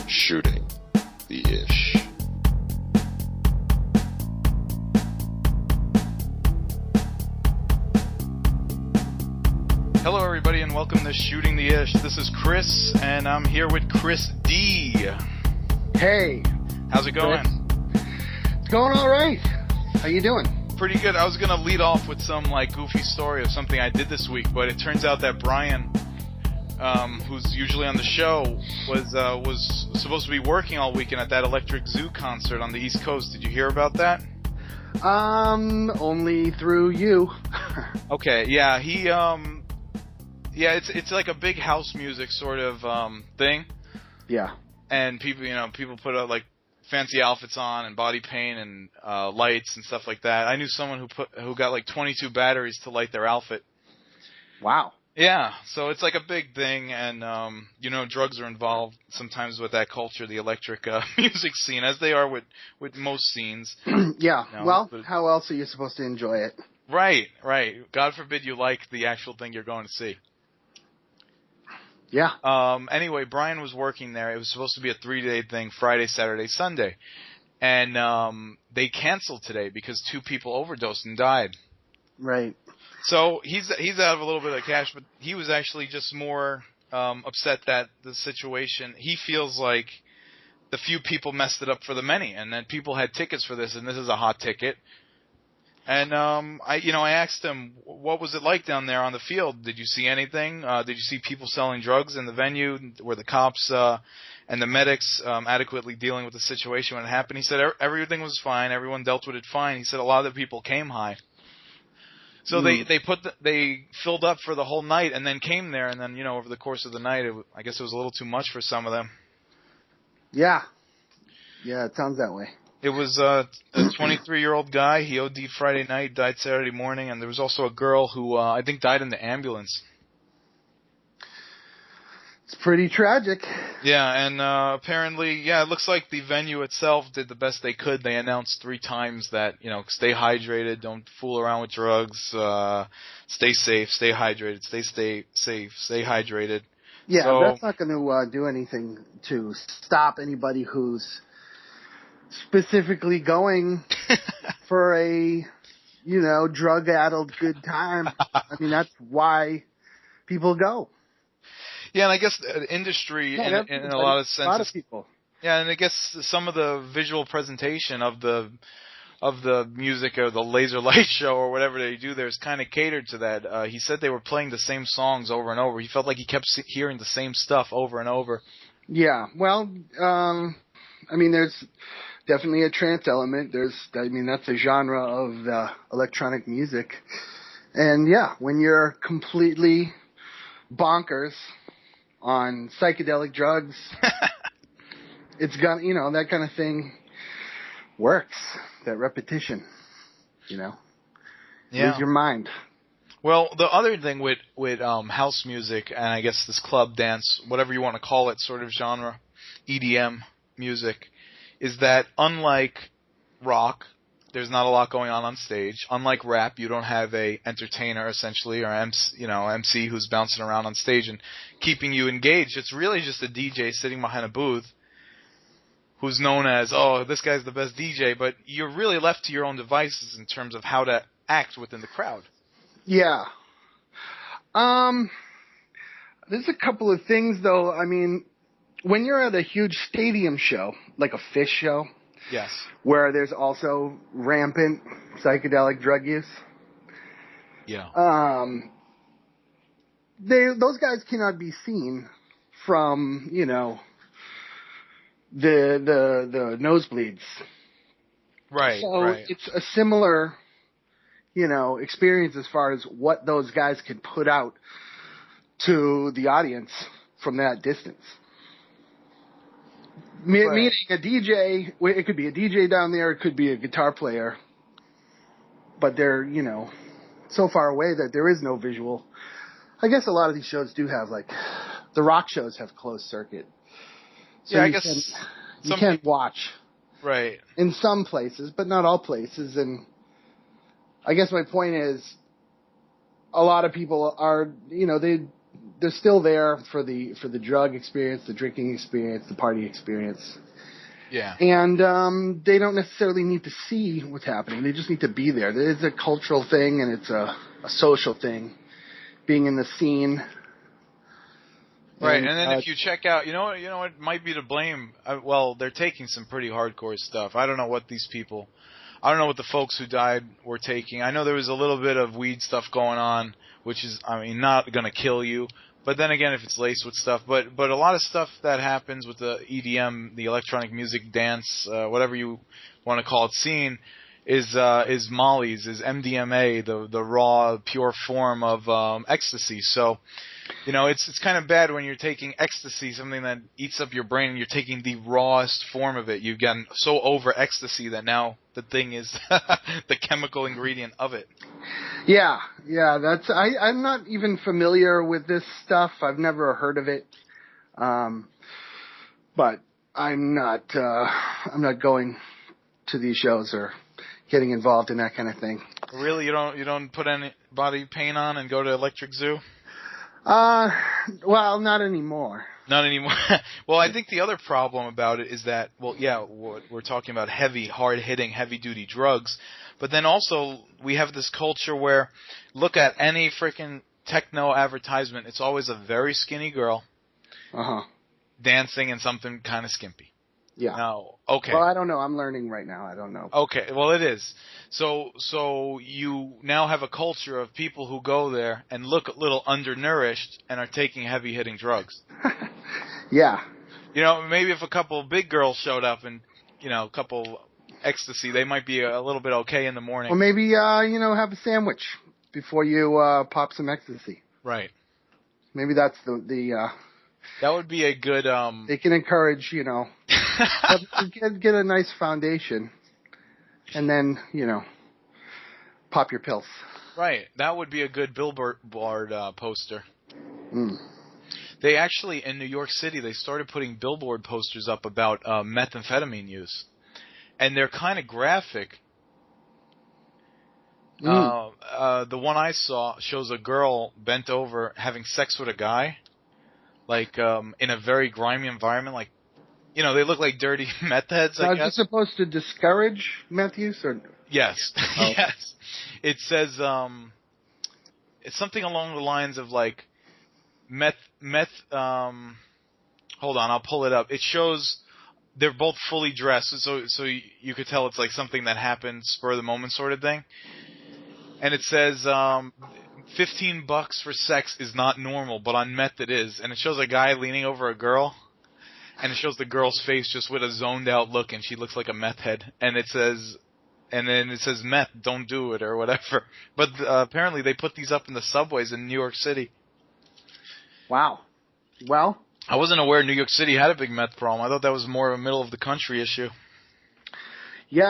Shooting the Ish. Hello everybody and welcome to Shooting the Ish. This is Chris and I'm here with Chris D. Hey. How's it going? Chris. It's going alright. How you doing? Pretty good. I was going to lead off with some goofy story of something I did this week, but it turns out that Brian, who's usually on the show, was supposed to be working all weekend at that Electric Zoo concert on the East Coast. Did you hear about that? Only through you. Okay, yeah, it's like a big house music sort of thing. Yeah. And people put out fancy outfits on and body paint and lights and stuff like that. I knew someone who got 22 batteries to light their outfit. Wow. Yeah, so it's like a big thing, and drugs are involved sometimes with that culture, the electric music scene, as they are with most scenes. Yeah. How else are you supposed to enjoy it? Right. God forbid you like the actual thing you're going to see. Yeah. Anyway, Brian was working there. It was supposed to be a 3-day thing, Friday, Saturday, Sunday. And they canceled today because 2 people overdosed and died. Right. So he's out of a little bit of cash, but he was actually just more upset that the situation, he feels like the few people messed it up for the many, and then people had tickets for this, and this is a hot ticket. And I asked him, what was it like down there on the field? Did you see anything? Did you see people selling drugs in the venue? Were the cops and the medics adequately dealing with the situation when it happened? He said everything was fine. Everyone dealt with it fine. He said a lot of the people came high. So they filled up for the whole night and then came there, and then over the course of the night, I guess it was a little too much for some of them. Yeah, it sounds that way. It was a 23-year-old guy. He OD'd Friday night, died Saturday morning, and there was also a girl who I think died in the ambulance. It's pretty tragic. Yeah, and apparently, it looks like the venue itself did the best they could. They announced 3 times that, stay hydrated, don't fool around with drugs, stay safe, stay hydrated, stay safe, stay hydrated. Yeah, so, that's not going to do anything to stop anybody who's specifically going for a, drug-addled good time. I mean, that's why people go. Yeah, and I guess the industry, in a lot of senses, a lot of people. Yeah, and I guess some of the visual presentation of the music or the laser light show or whatever they do there is kind of catered to that. He said they were playing the same songs over and over. He felt like he kept hearing the same stuff over and over. Yeah, well, there's definitely a trance element. That's a genre of electronic music. And yeah, when you're completely bonkers on psychedelic drugs, it's gonna, that kind of thing works. That repetition, Yeah. Lose your mind. Well, the other thing with house music and I guess this club dance, whatever you want to call it, sort of genre, EDM music, is that unlike rock, there's not a lot going on stage. Unlike rap, you don't have a entertainer essentially or MC who's bouncing around on stage and keeping you engaged. It's really just a DJ sitting behind a booth who's known as, this guy's the best DJ, but you're really left to your own devices in terms of how to act within the crowd. Yeah. There's a couple of things though. I mean, when you're at a huge stadium show, like a Fish show, yes, where there's also rampant psychedelic drug use. Yeah. Those guys cannot be seen from, the nosebleeds. Right. So right. it's a similar, experience as far as what those guys could put out to the audience from that distance. Meaning a DJ, it could be a DJ down there, it could be a guitar player, but they're, so far away that there is no visual. I guess a lot of these shows do have, the rock shows have closed circuit. So I guess you can't watch. Right. In some places, but not all places. And I guess my point is, a lot of people are, they're still there for the drug experience, the drinking experience, the party experience. Yeah. And they don't necessarily need to see what's happening. They just need to be there. It's a cultural thing, and it's a social thing, being in the scene. Right, and then if you check out, you know what might be to blame. Well, they're taking some pretty hardcore stuff. I don't know what the folks who died were taking. I know there was a little bit of weed stuff going on, which is, I mean, not going to kill you. But then again, if it's laced with stuff, but a lot of stuff that happens with the EDM, the electronic music, dance, whatever you want to call it, scene, is Molly's, is MDMA, the raw, pure form of ecstasy. So, you know, it's kind of bad when you're taking ecstasy, something that eats up your brain, and you're taking the rawest form of it. You've gotten so over ecstasy that now the thing is the chemical ingredient of it. Yeah, I'm not even familiar with this stuff. I've never heard of it. But I'm not going to these shows or getting involved in that kind of thing. Really? You don't put any body paint on and go to Electric Zoo? Well, not anymore. Not anymore. Well, I think the other problem about it is that, well, yeah, we're talking about heavy, hard-hitting, heavy-duty drugs, but then also we have this culture where, look at any freaking techno advertisement, it's always a very skinny girl dancing in something kind of skimpy. Yeah. No. Okay. Well, I don't know. I'm learning right now. I don't know. Okay. Well, it is. So you now have a culture of people who go there and look a little undernourished and are taking heavy-hitting drugs. Yeah. You know, maybe if a couple of big girls showed up and, you know, a couple ecstasy, they might be a little bit okay in the morning. Or maybe, have a sandwich before you pop some ecstasy. Right. Maybe that's the that would be a good They can encourage, get a nice foundation, and then, pop your pills. Right. That would be a good billboard poster. Mm. They actually, in New York City, they started putting billboard posters up about methamphetamine use. And they're kind of graphic. The one I saw shows a girl bent over having sex with a guy, like in a very grimy environment. Like, they look like dirty meth heads, I guess. Is it supposed to discourage meth use? Or? Yes. Oh. Yes. It says it's something along the lines of like meth hold on, I'll pull it up. It shows they're both fully dressed, so you could tell it's like something that happened spur of the moment sort of thing. And it says $15 for sex is not normal, but on meth it is. And it shows a guy leaning over a girl, and it shows the girl's face just with a zoned out look, and she looks like a meth head. And then it says meth, don't do it, or whatever. But apparently they put these up in the subways in New York City. Wow. Well, I wasn't aware New York City had a big meth problem. I thought that was more of a middle of the country issue. Yeah,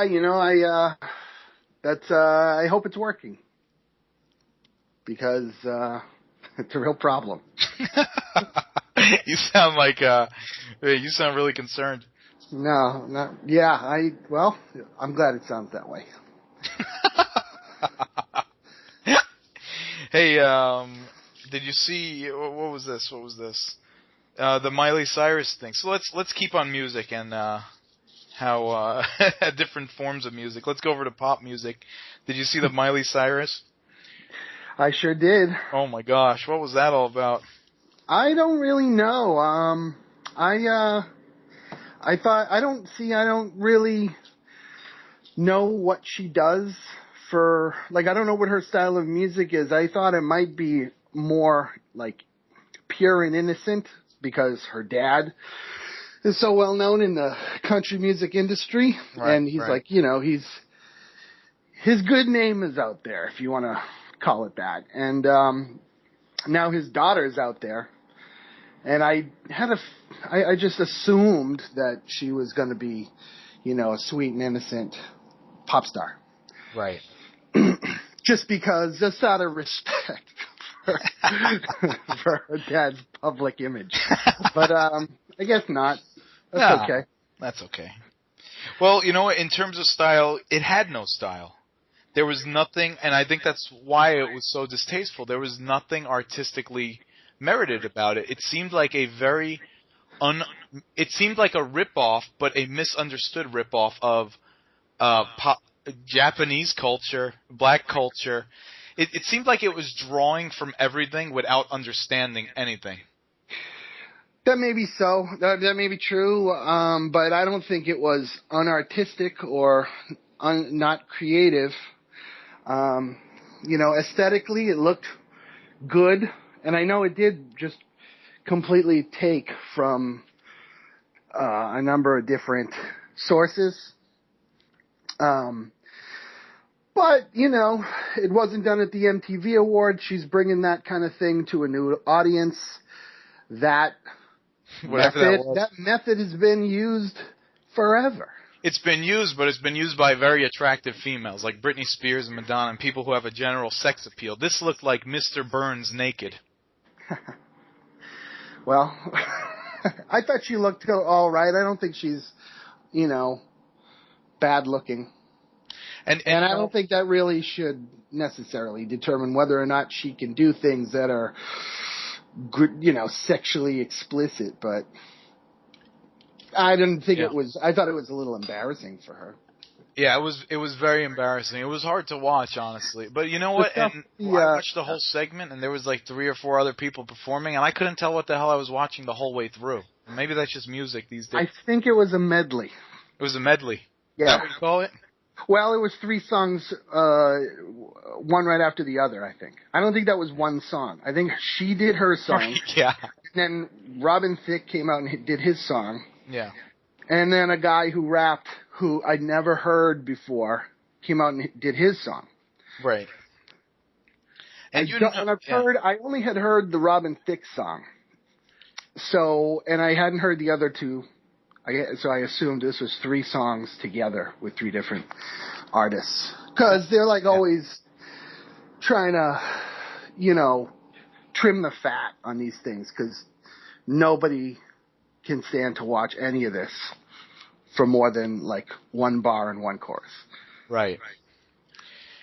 I hope it's working, because it's a real problem. You sound like you sound really concerned. No, not yeah. I'm glad it sounds that way. Hey, did you see what was this? What was this? The Miley Cyrus thing. So let's keep on music and how different forms of music. Let's go over to pop music. Did you see the Miley Cyrus? I sure did. Oh my gosh, what was that all about? I don't really know. I don't really know what she does for, I don't know what her style of music is. I thought it might be more pure and innocent, because her dad is so well known in the country music industry. Right, and he's right. His good name is out there, if you want to call it that. And now his daughter's out there. And I just assumed that she was going to be, a sweet and innocent pop star. Right. Just out of respect for her dad's public image. But I guess not. That's okay. That's okay. Well, in terms of style, it had no style. There was nothing, and I think that's why it was so distasteful. There was nothing artistically merited about it. It seemed like a very it seemed like a ripoff, but a misunderstood ripoff of Japanese culture, black culture. It seemed like it was drawing from everything without understanding anything. That may be so. That may be true. But I don't think it was unartistic or not creative. Aesthetically, it looked good, and I know it did just completely take from a number of different sources. But, it wasn't done at the MTV Awards. She's bringing that kind of thing to a new audience. That method has been used forever. It's been used, but it's been used by very attractive females, like Britney Spears and Madonna, and people who have a general sex appeal. This looked like Mr. Burns naked. Well, I thought she looked all right. I don't think she's, bad looking. And I don't think that really should necessarily determine whether or not she can do things that are good, sexually explicit. But I didn't think it was. I thought it was a little embarrassing for her. Yeah, it was very embarrassing. It was hard to watch, honestly. But you know what? I watched the whole segment, and there was like 3 or 4 other people performing, and I couldn't tell what the hell I was watching the whole way through. Maybe that's just music these days. I think it was a medley. It was a medley. Yeah. Is that what you call it? Well, it was 3 songs, one right after the other, I think. I don't think that was one song. I think she did her song. Yeah. And then Robin Thicke came out and did his song. Yeah. And then a guy who rapped, who I'd never heard before, came out and did his song. Right. And I only had heard the Robin Thicke song. So, and I hadn't heard the other 2. So I assumed this was 3 songs together with 3 different artists. Because they're like always trying to, trim the fat on these things. Because nobody can stand to watch any of this for more than like 1 bar and 1 chorus. Right.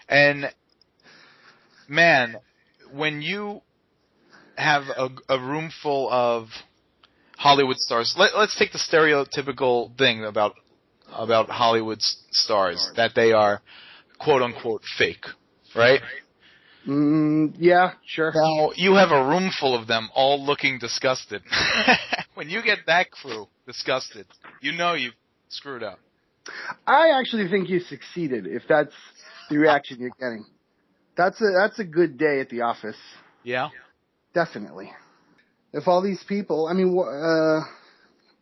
And, man, when you have a room full of Hollywood stars. Let's take the stereotypical thing about Hollywood stars, that they are quote unquote fake, right? Yeah, sure. Now you have a room full of them all looking disgusted. When you get that crew disgusted, you've screwed up. I actually think you succeeded if that's the reaction you're getting. That's a good day at the office. Yeah, definitely. If all these people,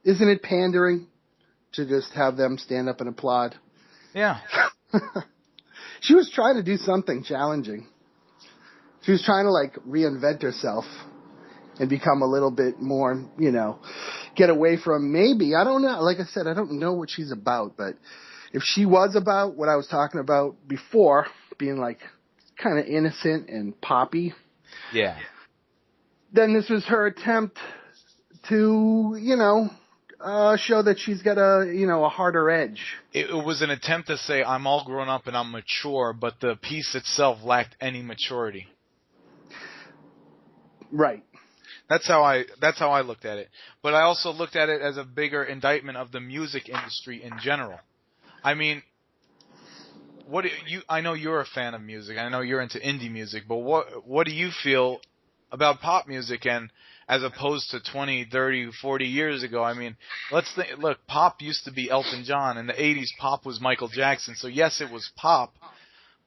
isn't it pandering to just have them stand up and applaud? Yeah. She was trying to do something challenging. She was trying to reinvent herself and become a little bit more, get away from maybe, I don't know. Like I said, I don't know what she's about, but if she was about what I was talking about before, being kind of innocent and poppy. Yeah. Then this was her attempt to, show that she's got a harder edge. It was an attempt to say, I'm all grown up and I'm mature, but the piece itself lacked any maturity. Right. That's how I looked at it. But I also looked at it as a bigger indictment of the music industry in general. I mean, I know you're a fan of music. I know you're into indie music, but what do you feel about pop music, and as opposed to 20, 30, 40 years ago? I mean, look, pop used to be Elton John. In the 80s, pop was Michael Jackson. So yes, it was pop,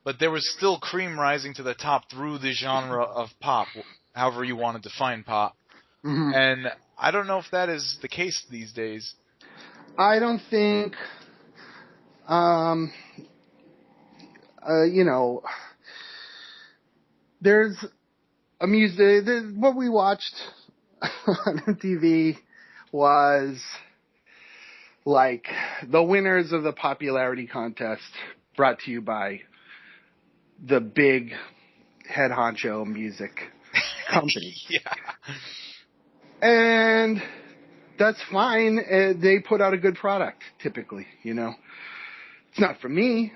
but there was still cream rising to the top through the genre of pop, however you want to define pop. Mm-hmm. And I don't know if that is the case these days. I don't think, there's a music, what we watched on TV was the winners of the popularity contest brought to you by the big head honcho music company. Yeah. And that's fine. They put out a good product, typically, It's not for me.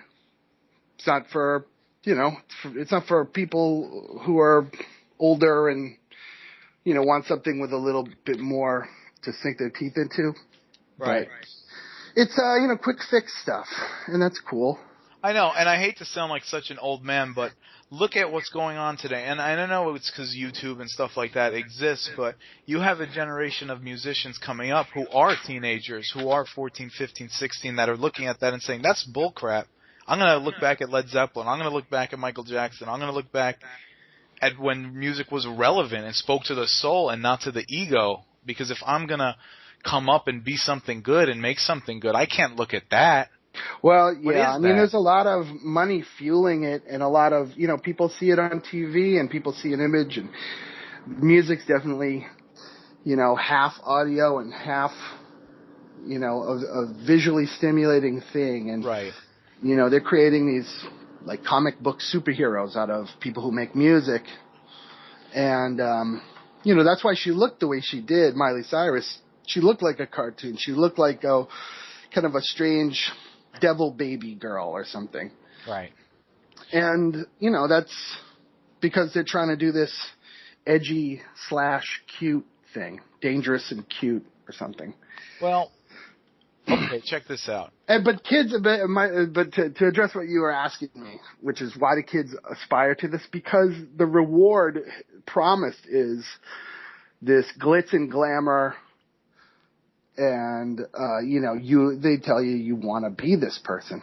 It's not for, it's not for people who are older and want something with a little bit more to sink their teeth into. Right. But it's, quick fix stuff, and that's cool. I know, and I hate to sound like such an old man, but look at what's going on today. And I don't know it's because YouTube and stuff like that exists, but you have a generation of musicians coming up who are teenagers, who are 14, 15, 16, that are looking at that and saying, that's bullcrap. I'm going to look back at Led Zeppelin. I'm going to look back at Michael Jackson. I'm going to look back at when music was relevant and spoke to the soul and not to the ego. Because if I'm going to come up and be something good and make something good, I can't look at that. Well, yeah, I mean, that? there's a lot of money fueling it, and a lot of, people see it on TV, and people see an image, and music's definitely, half audio and half, a visually stimulating thing, and, right. They're creating these, like, comic book superheroes out of people who make music, and, that's why she looked the way she did, Miley Cyrus. She looked like a cartoon. She looked like kind of a strange devil baby girl or something. Right. And, that's because they're trying to do this edgy/cute thing. Dangerous and cute or something. Well, okay, check this out. But kids, but to address what you were asking me, which is why do kids aspire to this? Because the reward promised is this glitz and glamour. And, they tell you want to be this person,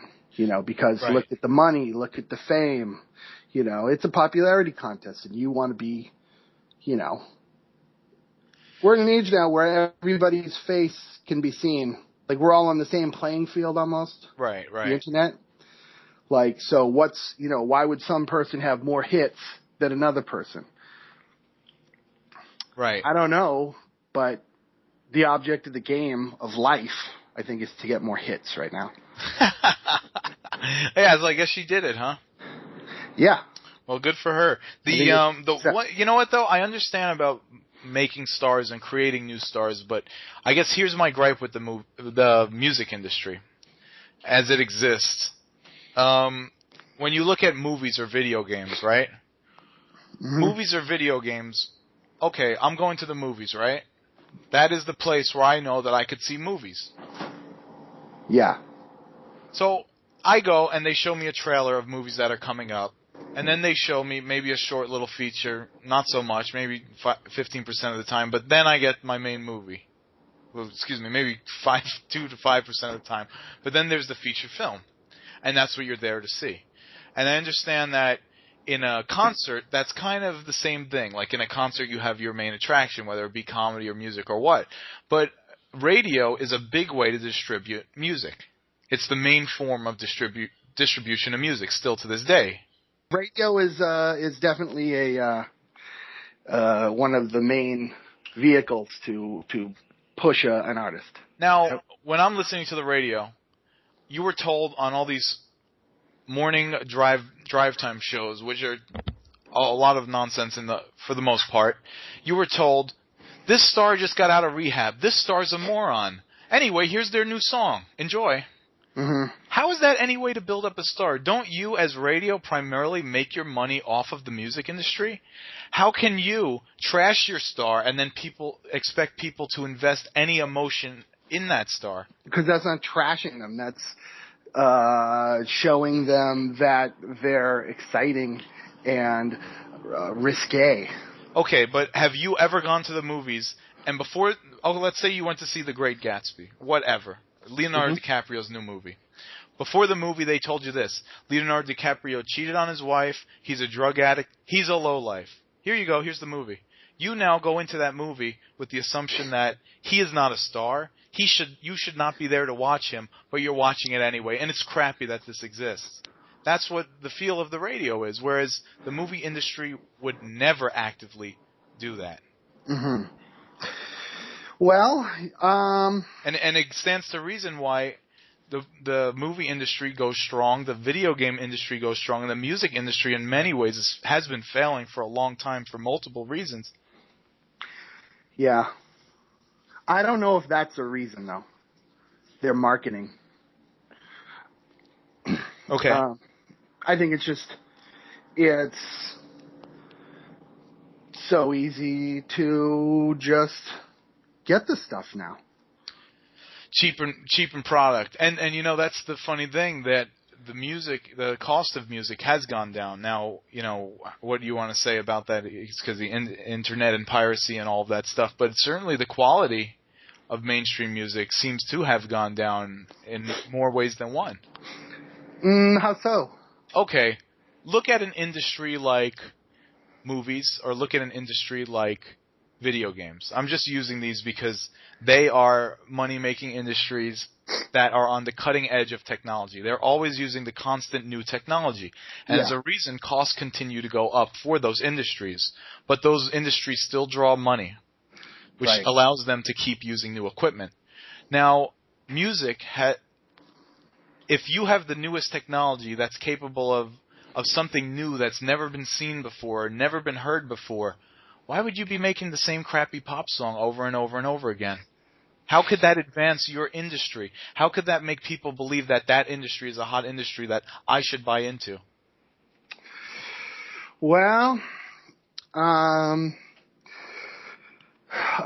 because right. Look at the money, look at the fame, it's a popularity contest and you want to be, we're in an age now where everybody's face can be seen. Like we're all on the same playing field almost. Right. The internet. Like, so why would some person have more hits than another person? Right. I don't know, but the object of the game of life, I think, is to get more hits right now. Yeah, I guess she did it, huh? Yeah. Well, good for her. You know what though? I understand about making stars and creating new stars, but I guess here's my gripe with the music industry as it exists. When you look at movies or video games, right? Mm-hmm. Movies or video games. Okay, I'm going to the movies, right? That is the place where I know that I could see movies. Yeah. So I go and they show me a trailer of movies that are coming up. And then they show me maybe a short little feature, not so much, maybe 15% of the time. But then I get my main movie. Well, excuse me, maybe 2 to 5% of the time. But then there's the feature film. And that's what you're there to see. And I understand that in a concert, that's kind of the same thing. Like in a concert, you have your main attraction, whether it be comedy or music or what. But radio is a big way to distribute music. It's the main form of distribution of music still to this day. Radio is definitely one of the main vehicles to push an artist. Now, when I'm listening to the radio, you were told on all these morning drive time shows, which are a lot of nonsense for the most part, you were told, this star just got out of rehab. This star's a moron. Anyway, here's their new song. Enjoy. Mm-hmm. How is that any way to build up a star? Don't you, as radio, primarily make your money off of the music industry? How can you trash your star and then expect people to invest any emotion in that star? Because that's not trashing them. That's showing them that they're exciting and risque. Okay, but have you ever gone to the movies and let's say you went to see The Great Gatsby, whatever, Leonardo DiCaprio's new movie. Before the movie, they told you this: Leonardo DiCaprio cheated on his wife, he's a drug addict, he's a lowlife. Here you go, here's the movie. You now go into that movie with the assumption that he is not a star. You should not be there to watch him, but you're watching it anyway, and it's crappy that this exists. That's what the feel of the radio is, whereas the movie industry would never actively do that. Mm-hmm. Well, and it stands to reason why the movie industry goes strong, the video game industry goes strong, and the music industry in many ways has been failing for a long time for multiple reasons. Yeah. I don't know if that's a reason, though. Their marketing. Okay. I think it's so easy to just get the stuff now. Cheapen product. And that's the funny thing, that the cost of music has gone down. Now, what do you want to say about that? It's because the internet and piracy and all of that stuff, but certainly the quality of mainstream music seems to have gone down in more ways than one. How so? Okay, look at an industry like movies, or look at an industry like video games. I'm just using these because they are money-making industries that are on the cutting edge of technology. They're always using the constant new technology. And as a reason, costs continue to go up for those industries. But those industries still draw money, which allows them to keep using new equipment. Now, music, if you have the newest technology that's capable of something new that's never been seen before, never been heard before, why would you be making the same crappy pop song over and over and over again? How could that advance your industry? How could that make people believe that that industry is a hot industry that I should buy into? Well, I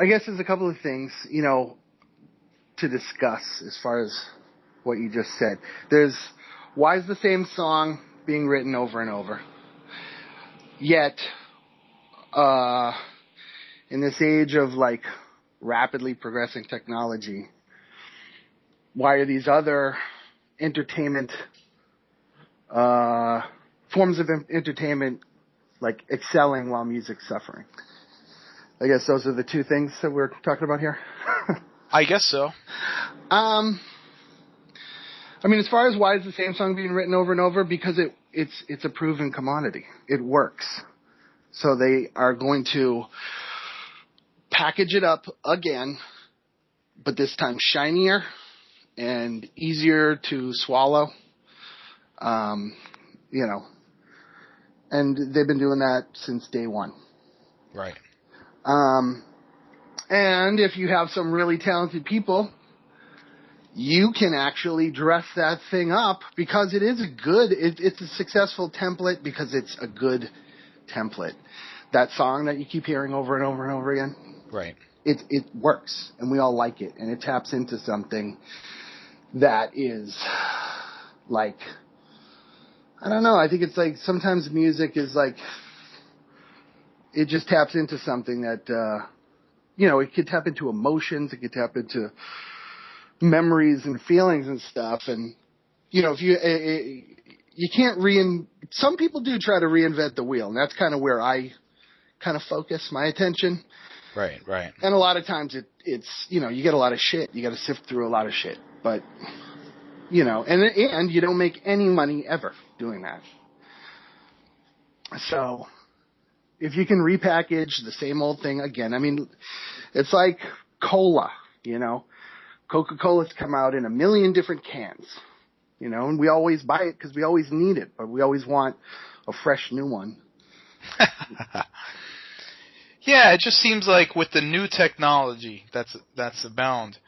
guess there's a couple of things, to discuss as far as what you just said. There's, why is the same song being written over and over? Yet, in this age of rapidly progressing technology, why are these other entertainment forms of entertainment excelling while music's suffering? I guess those are the two things that we're talking about here. I guess so. As far as why is the same song being written over and over, because it's a proven commodity. It works. So they are going to package it up again, but this time shinier and easier to swallow. And they've been doing that since day one. Right. And if you have some really talented people, you can actually dress that thing up because it is it's a successful template because it's a good template. That song that you keep hearing over and over and over again. Right. It works, and we all like it, and it taps into something that is I don't know, I think it's sometimes music is it just taps into something that, it could tap into emotions, it could tap into memories and feelings and stuff, and, if you can't some people do try to reinvent the wheel, and that's kind of where I kind of focus my attention. Right. And a lot of times it's you get a lot of shit. You got to sift through a lot of shit. But, and you don't make any money ever doing that. So if you can repackage the same old thing again, it's like cola, Coca-Cola's come out in a million different cans, and we always buy it because we always need it, but we always want a fresh new one. Yeah, it just seems like with the new technology that's abound,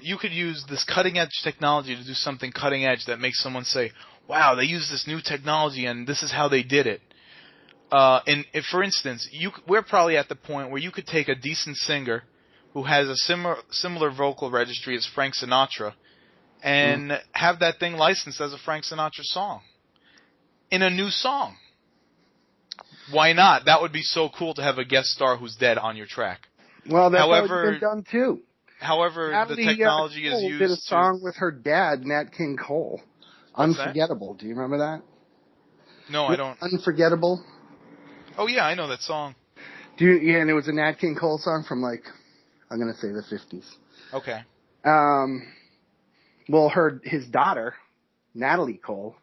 you could use this cutting-edge technology to do something cutting-edge that makes someone say, wow, they use this new technology and this is how they did it. If, for instance, we're probably at the point where you could take a decent singer who has a similar vocal registry as Frank Sinatra and have that thing licensed as a Frank Sinatra song in a new song. Why not? That would be so cool to have a guest star who's dead on your track. Well, that's how it's been done too. However, the technology is used did a song with her dad, Nat King Cole. What's Unforgettable. That? Do you remember that? No, I don't. Unforgettable. Oh yeah, I know that song. Yeah, and it was a Nat King Cole song from I'm gonna say the 50s. Okay. Well, his daughter, Natalie Cole,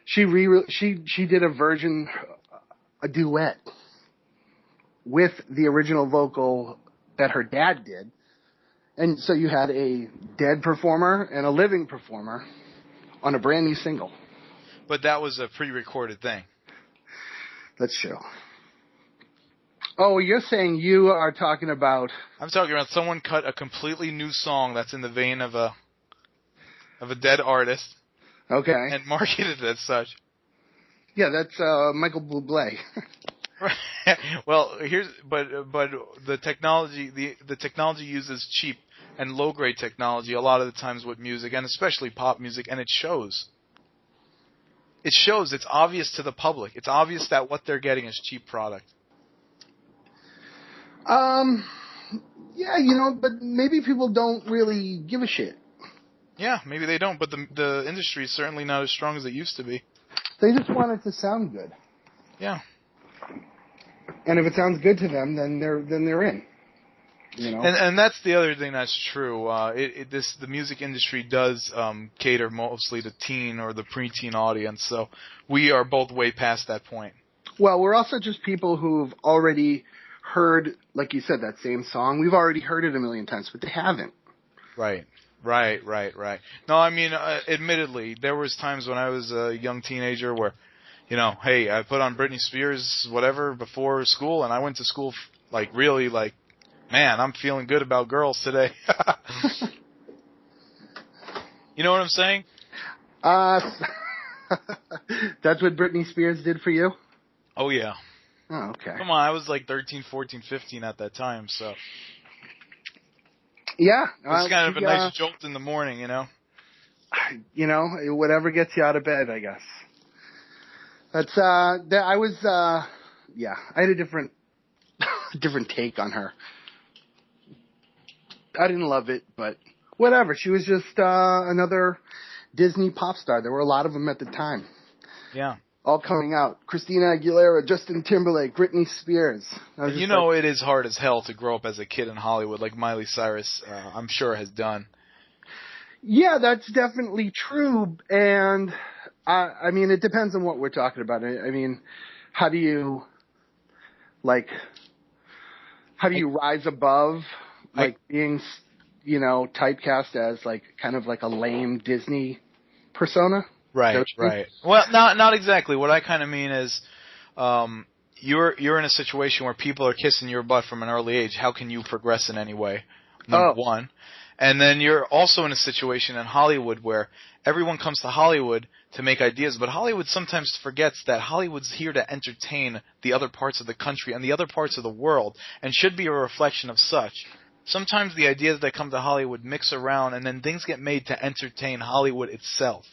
she did a version, a duet with the original vocal that her dad did. And so you had a dead performer and a living performer on a brand new single. But that was a pre-recorded thing. That's true. Oh, you're saying you are talking about... I'm talking about someone cut a completely new song that's in the vein of a dead artist. Okay. And marketed it as such. Yeah, that's Michael Bublé. Well, but the technology uses cheap and low grade technology a lot of the times with music, and especially pop music, and it shows. It shows. It's obvious to the public. It's obvious that what they're getting is cheap product. Yeah, but maybe people don't really give a shit. Yeah, maybe they don't, but the industry is certainly not as strong as it used to be. They just want it to sound good. Yeah. And if it sounds good to them, then they're in. And that's the other thing that's true. The music industry does cater mostly to teen or the preteen audience, so we are both way past that point. Well, we're also just people who've already heard, like you said, that same song. We've already heard it a million times, but they haven't. Right. No, I mean, admittedly, there was times when I was a young teenager where, hey, I put on Britney Spears, whatever, before school, and I went to school, man, I'm feeling good about girls today. You know what I'm saying? That's what Britney Spears did for you? Oh, yeah. Oh, okay. Come on, I was like 13, 14, 15 at that time, so. Yeah. It's kind of a nice jolt in the morning, whatever gets you out of bed, I guess. That's, I had a different take on her. I didn't love it, but whatever. She was just, another Disney pop star. There were a lot of them at the time. Yeah. All coming out. Christina Aguilera, Justin Timberlake, Britney Spears. It is hard as hell to grow up as a kid in Hollywood like Miley Cyrus, I'm sure, has done. Yeah, that's definitely true. And, I mean, it depends on what we're talking about. I mean, how do you rise above, being, typecast as, kind of like a lame Disney persona? Right. Well, not exactly. What I kind of mean is, you're in a situation where people are kissing your butt from an early age. How can you progress in any way? Number one. And then you're also in a situation in Hollywood where everyone comes to Hollywood to make ideas, but Hollywood sometimes forgets that Hollywood's here to entertain the other parts of the country and the other parts of the world, and should be a reflection of such. Sometimes the ideas that come to Hollywood mix around, and then things get made to entertain Hollywood itself.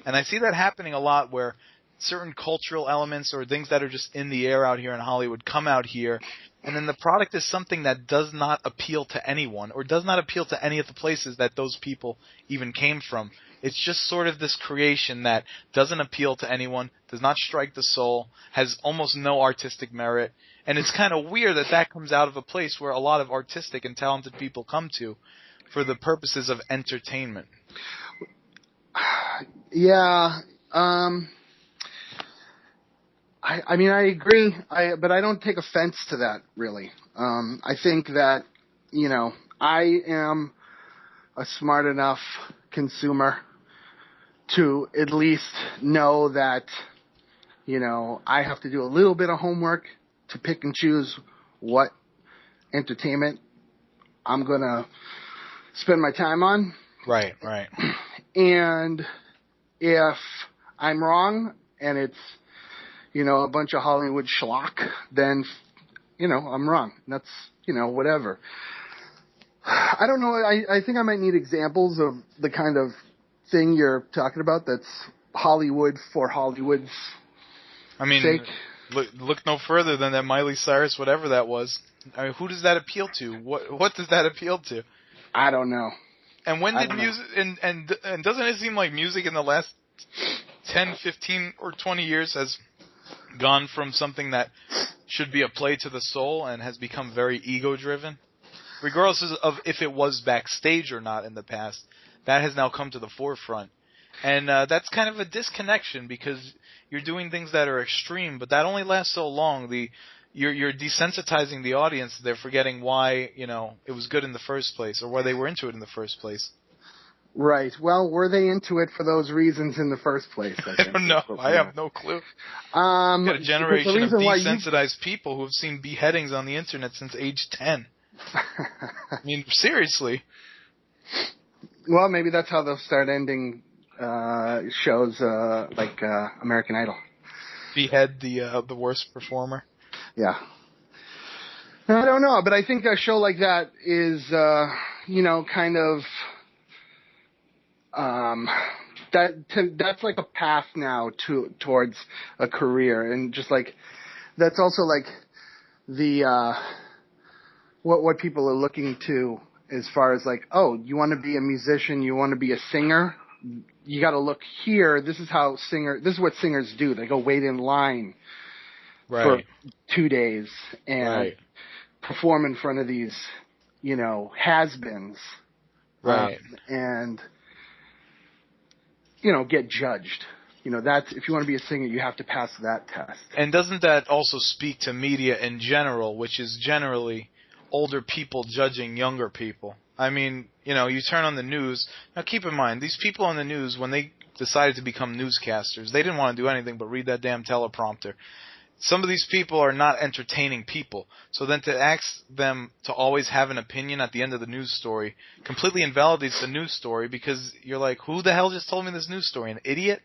And I see that happening a lot where certain cultural elements or things that are just in the air out here in Hollywood come out here, and then the product is something that does not appeal to anyone or does not appeal to any of the places that those people even came from. It's just sort of this creation that doesn't appeal to anyone, does not strike the soul, has almost no artistic merit, and it's kind of weird that comes out of a place where a lot of artistic and talented people come to for the purposes of entertainment. Yeah, I mean, I agree, but I don't take offense to that, really. I think that, I am a smart enough consumer to at least know that, I have to do a little bit of homework to pick and choose what entertainment I'm going to spend my time on. Right. And if I'm wrong and it's, a bunch of Hollywood schlock, then, I'm wrong. That's, whatever. I don't know. I think I might need examples of the kind of thing you're talking about that's Hollywood for Hollywood's sake. Look no further than that Miley Cyrus, whatever that was. I mean, who does that appeal to? What does that appeal to? I don't know. And when did music and doesn't it seem like music in the last 10, 15, or 20 years has gone from something that should be a play to the soul and has become very ego-driven? Regardless of if it was backstage or not in the past, that has now come to the forefront. And that's kind of a disconnection because you're doing things that are extreme, but that only lasts so long. You're desensitizing the audience. They're forgetting why, it was good in the first place or why they were into it in the first place. Right. Well, were they into it for those reasons in the first place? I don't know. I have no clue. Got a generation of desensitized people who have seen beheadings on the internet since age 10. I mean, seriously. Well, maybe that's how they'll start ending shows like American Idol. Behead the worst performer. Yeah. I don't know, but I think a show like that is, kind of, that's like a path now towards a career, and just like, that's also like the, what people are looking to as far as like, oh, you want to be a musician, you want to be a singer, you got to look here. This is what singers do. They go wait in line for 2 days and perform in front of these, has-beens. Right. And, get judged. That's, if you want to be a singer, you have to pass that test. And doesn't that also speak to media in general, which is generally older people judging younger people? I mean, you turn on the news. Now keep in mind, these people on the news, when they decided to become newscasters, they didn't want to do anything but read that damn teleprompter. Some of these people are not entertaining people. So then to ask them to always have an opinion at the end of the news story completely invalidates the news story, because you're like, who the hell just told me this news story? An idiot?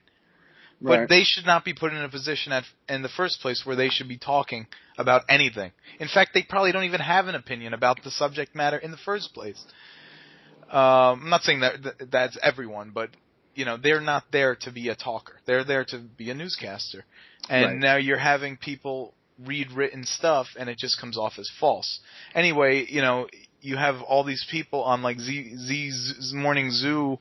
Right. But they should not be put in a position in the first place where they should be talking about anything. In fact, they probably don't even have an opinion about the subject matter in the first place. I'm not saying that's everyone, but they're not there to be a talker. They're there to be a newscaster. And now you're having people read written stuff, and it just comes off as false. Anyway, you have all these people on like Z's Morning Zoo,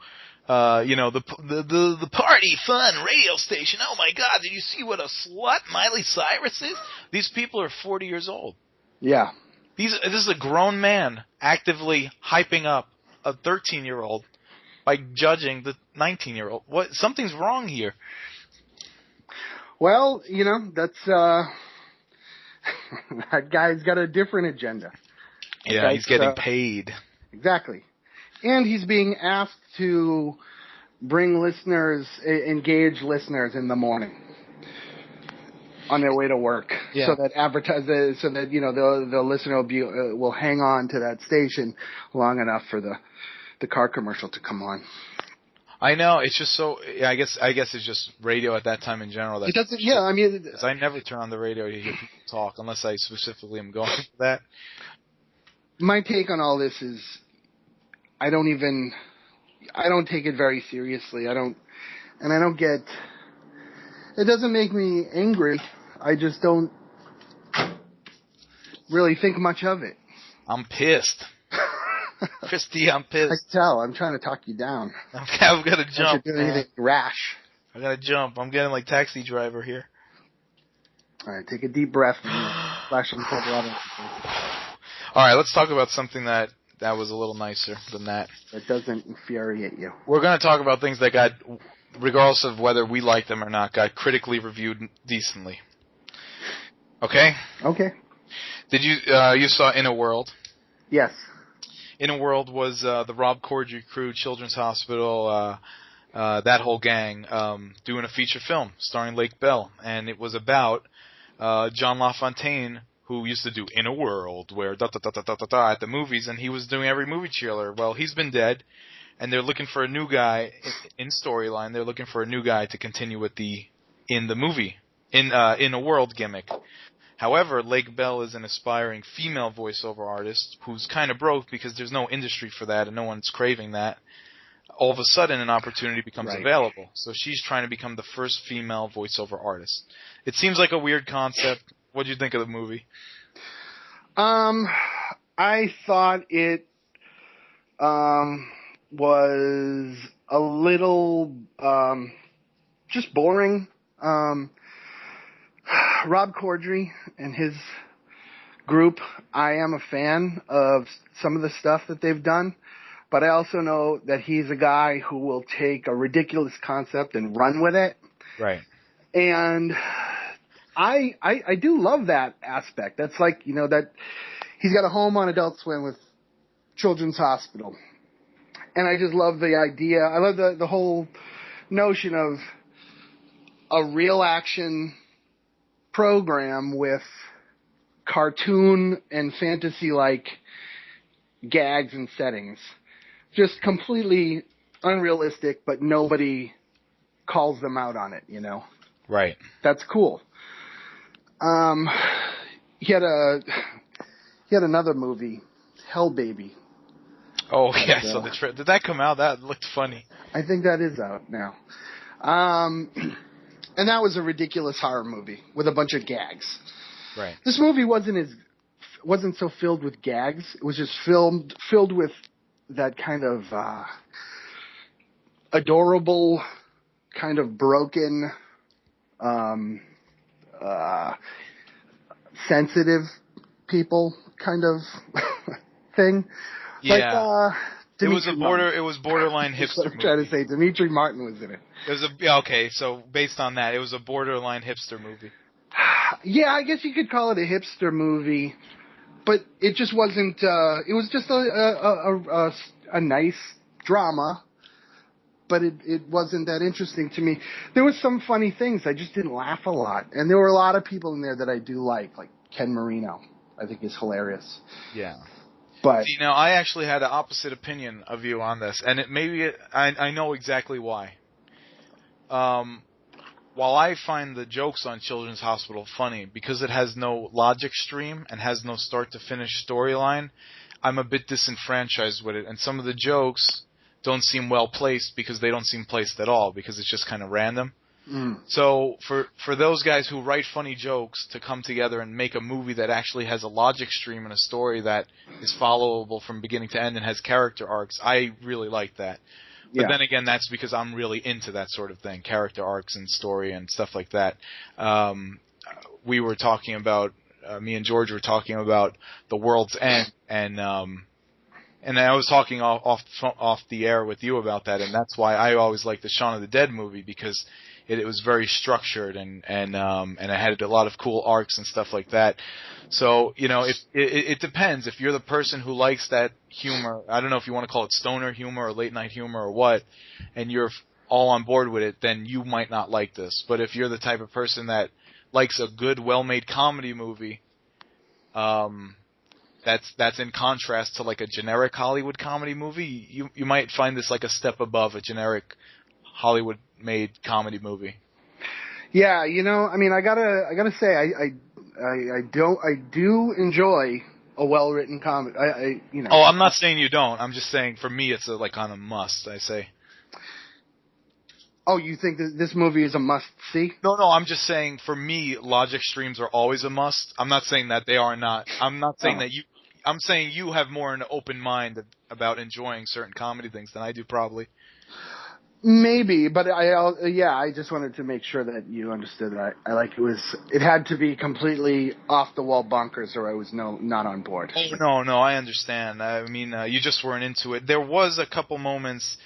the party fun radio station. Oh my God, did you see what a slut Miley Cyrus is? These people are 40 years old. Yeah. This is a grown man actively hyping up a 13-year-old by judging the 19-year-old. Something's wrong here. Well, that's that guy's got a different agenda. Yeah, he's getting paid. Exactly. And he's being asked to bring listeners, engage listeners in the morning on their way to work, so that the listener will hang on to that station long enough for the car commercial to come on. I know, it's just so. I guess it's just radio at that time in general. It doesn't. Yeah, I mean, because I never turn on the radio to hear people talk unless I specifically am going for that. My take on all this is, I don't take it very seriously. I don't get. It doesn't make me angry. I just don't really think much of it. I'm pissed. Christy, I'm pissed. I can tell. I'm trying to talk you down. I've got to jump. Don't do anything rash. I got to jump. I'm getting like Taxi Driver here. All right, take a deep breath. Splash some cold water. All right, let's talk about something that was a little nicer than that. That doesn't infuriate you. We're going to talk about things that got, regardless of whether we like them or not, got critically reviewed decently. Okay? Okay. Did you saw In a World? Yes. In a World was the Rob Corddry crew, Children's Hospital, that whole gang, doing a feature film starring Lake Bell. And it was about John LaFontaine, who used to do In a World, where da-da-da-da-da-da at the movies, and he was doing every movie trailer. Well, he's been dead, and they're looking for a new guy in storyline. They're looking for a new guy to continue with In a World gimmick. However, Lake Bell is an aspiring female voiceover artist who's kind of broke because there's no industry for that and no one's craving that. All of a sudden, an opportunity becomes available. So she's trying to become the first female voiceover artist. It seems like a weird concept. What did you think of the movie? I thought it was a little just boring. Rob Corddry and his group, I am a fan of some of the stuff that they've done, but I also know that he's a guy who will take a ridiculous concept and run with it. Right. And I do love that aspect. That's like, that he's got a home on Adult Swim with Children's Hospital. And I just love the idea. I love the whole notion of a real action program with cartoon and fantasy-like gags and settings. Just completely unrealistic, but nobody calls them out on it, Right. That's cool. he had another movie, Hell Baby. Oh yeah, so did that come out? That looked funny. I think that is out now. And that was a ridiculous horror movie with a bunch of gags. Right. This movie wasn't so filled with gags. It was just filled with that kind of adorable, kind of broken, sensitive people kind of thing. Yeah. Like, It was borderline hipster movie. I'm trying to say Dimitri Martin was in it. It was okay, so based on that, it was a borderline hipster movie. Yeah, I guess you could call it a hipster movie, but it just wasn't. It was just a nice drama, but it wasn't that interesting to me. There was some funny things. I just didn't laugh a lot, and there were a lot of people in there that I do like Ken Marino. I think is hilarious. Yeah. But see, now I actually had the opposite opinion of you on this, and I know exactly why. While I find the jokes on Children's Hospital funny because it has no logic stream and has no start to finish storyline, I'm a bit disenfranchised with it, and some of the jokes don't seem well placed because they don't seem placed at all because it's just kind of random. So for those guys who write funny jokes to come together and make a movie that actually has a logic stream and a story that is followable from beginning to end and has character arcs, I really like that. But then again, that's because I'm really into that sort of thing, character arcs and story and stuff like that. We were talking about, me and George were talking about The World's End, and I was talking off the air with you about that, and that's why I always liked the Shaun of the Dead movie because it was very structured and it had a lot of cool arcs and stuff like that. So, it depends. If you're the person who likes that humor, I don't know if you want to call it stoner humor or late night humor or what, and you're all on board with it, then you might not like this. But if you're the type of person that likes a good, well-made comedy movie, that's in contrast to like a generic Hollywood comedy movie, you might find this like a step above a generic Hollywood-made comedy movie. yeah, I mean, I gotta say, I do enjoy a well-written comedy. Oh, I'm not saying you don't. I'm just saying for me, it's like on a must. I say. Oh, you think that this movie is a must-see? No, I'm just saying for me, logic streams are always a must. I'm not saying that they are not. I'm not saying that you. I'm saying you have more an open mind about enjoying certain comedy things than I do, probably. Maybe, but I just wanted to make sure that you understood that I like it had to be completely off the wall bonkers or I was not on board. Oh, no, I understand. I mean, you just weren't into it. There was a couple moments,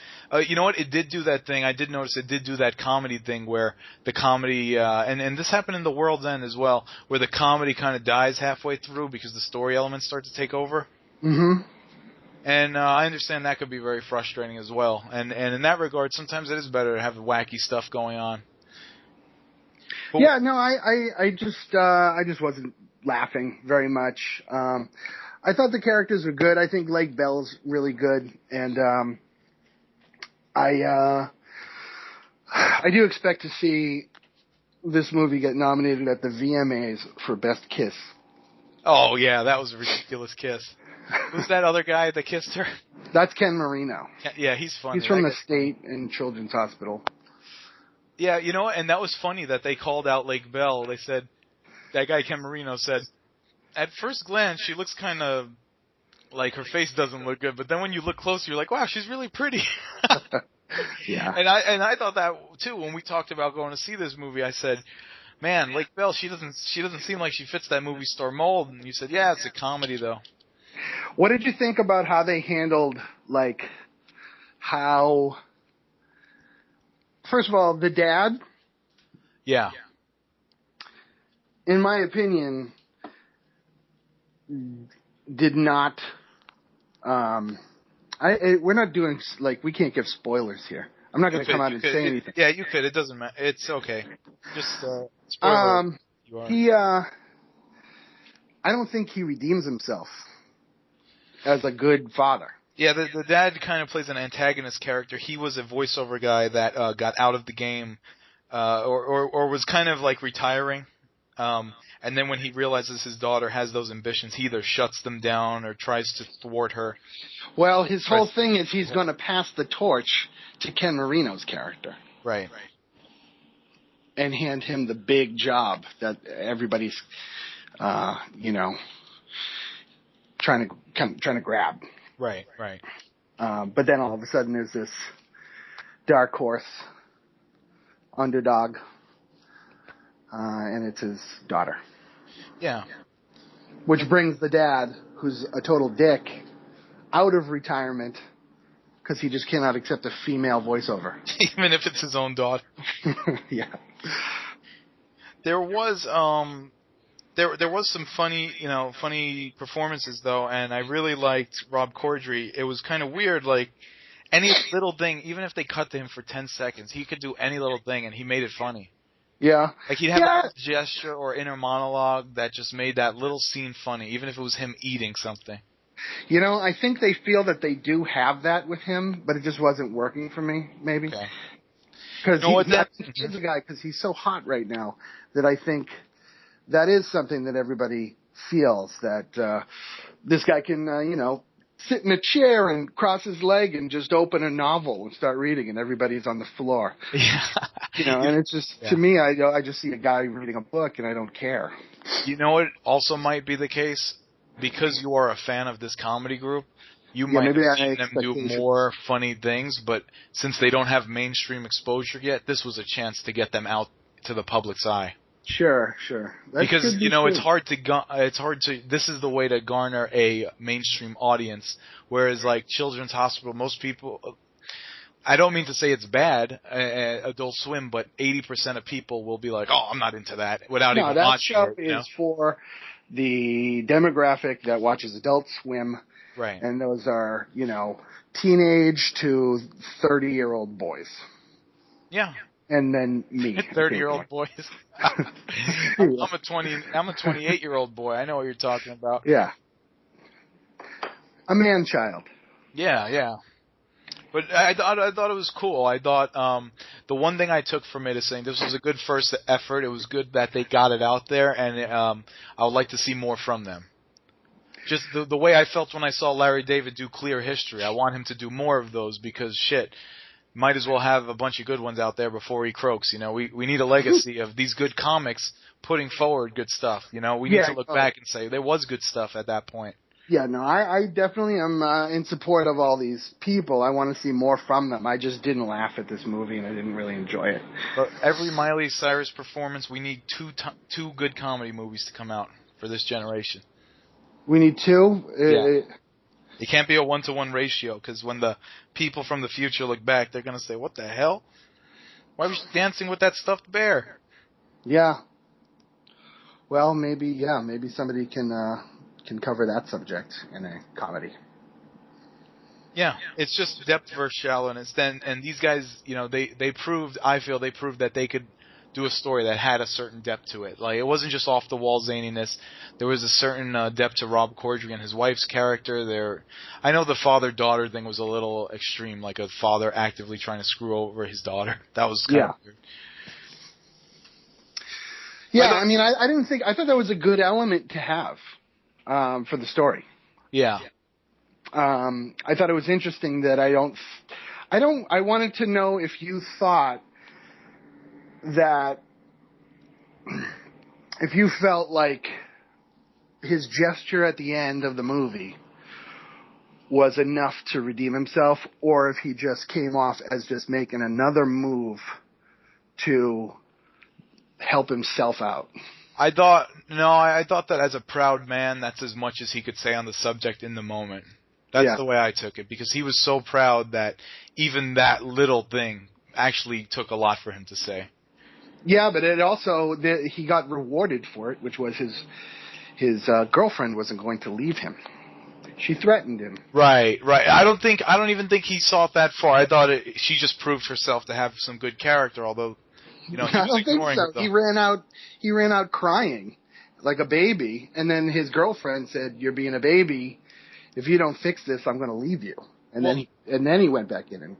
you know what, it did do that thing, I did notice it did do that comedy thing where the comedy, and this happened in The World's End as well, where the comedy kind of dies halfway through because the story elements start to take over. Mm-hmm. And I understand that could be very frustrating as well. And in that regard, sometimes it is better to have wacky stuff going on. But yeah, no, I just wasn't laughing very much. I thought the characters were good. I think Lake Bell's really good, and I do expect to see this movie get nominated at the VMAs for Best Kiss. Oh yeah, that was a ridiculous kiss. Who's that other guy that kissed her? That's Ken Marino. Yeah, he's funny. He's from the State and Children's Hospital. Yeah, and that was funny that they called out Lake Bell. They said, that guy Ken Marino said, at first glance, she looks kind of like her face doesn't look good, but then when you look closer, you're like, wow, she's really pretty. Yeah. And I thought that too when we talked about going to see this movie. I said, man, Lake Bell, she doesn't seem like she fits that movie star mold. And you said, yeah, it's a comedy though. What did you think about how they handled, first of all, the dad? Yeah. In my opinion, did not, we're not doing, we can't give spoilers here. I'm not going to come out and say anything. Yeah, you could. It doesn't matter. It's okay. Just, spoiler. I don't think he redeems himself as a good father. Yeah, the dad kind of plays an antagonist character. He was a voiceover guy that got out of the game, or was kind of like retiring, And then when he realizes his daughter has those ambitions, he either shuts them down or tries to thwart her. Well, his whole thing is he's going to pass the torch to Ken Marino's character. Right. And hand him the big job that everybody's, trying to grab. Right, right. But then all of a sudden there's this dark horse underdog, and it's his daughter. Yeah. Which brings the dad, who's a total dick, out of retirement because he just cannot accept a female voiceover. Even if it's his own daughter. Yeah. There was there was some funny performances though, and I really liked Rob Corddry. It was kind of weird, like any little thing, even if they cut to him for 10 seconds, he could do any little thing and he made it funny. Yeah. Like he'd have a gesture or inner monologue that just made that little scene funny, even if it was him eating something. You know, I think they feel that they do have that with him, but it just wasn't working for me, maybe. Okay. Because he's a guy, because he's so hot right now, that I think that is something that everybody feels, that this guy can, sit in a chair and cross his leg and just open a novel and start reading, and everybody's on the floor. Yeah. And it's just, to me, I just see a guy reading a book, and I don't care. You know what also might be the case? Because you are a fan of this comedy group, you might have seen them do more funny things, but since they don't have mainstream exposure yet, this was a chance to get them out to the public's eye. Sure. Because it's hard to. This is the way to garner a mainstream audience. Whereas like Children's Hospital, most people. I don't mean to say it's bad, Adult Swim, but 80% of people will be like, "Oh, I'm not into that," without even watching it. No, that show is for the demographic that watches Adult Swim. Right. And those are, teenage to 30-year-old boys. Yeah. And then me. 30-year-old boys. I'm a 28-year-old boy. I know what you're talking about. Yeah. A man-child. Yeah. But I thought it was cool. I thought the one thing I took from it is saying this was a good first effort. It was good that they got it out there, and I would like to see more from them. Just the way I felt when I saw Larry David do Clear History. I want him to do more of those because might as well have a bunch of good ones out there before he croaks. We need a legacy of these good comics putting forward good stuff. We need to look back and say there was good stuff at that point. Yeah, no, I definitely am in support of all these people. I want to see more from them. I just didn't laugh at this movie, and I didn't really enjoy it. But every Miley Cyrus performance, we need two good comedy movies to come out for this generation. We need two? Yeah. It can't be a 1-to-1 ratio, because when the people from the future look back, they're going to say, what the hell? Why was she dancing with that stuffed bear? Yeah. Well, maybe somebody can cover that subject in a comedy. Yeah, it's just depth versus shallowness. And these guys, I feel they proved that they could do a story that had a certain depth to it. Like, it wasn't just off the wall zaniness. There was a certain depth to Rob Corddry and his wife's character. I know the father-daughter thing was a little extreme, like a father actively trying to screw over his daughter. That was kind of weird. Yeah, I thought that was a good element to have for the story. Yeah. I thought it was interesting that I wanted to know if you thought that if you felt like his gesture at the end of the movie was enough to redeem himself, or if he just came off as just making another move to help himself out. I thought that as a proud man, that's as much as he could say on the subject in the moment. That's the way I took it, because he was so proud that even that little thing actually took a lot for him to say. Yeah, but it also, he got rewarded for it, which was his girlfriend wasn't going to leave him. She threatened him. Right. I don't even think he saw it that far. I thought she just proved herself to have some good character, although, he was ignoring her. He ran out crying like a baby, and then his girlfriend said, "You're being a baby. If you don't fix this, I'm going to leave you." And then he went back in and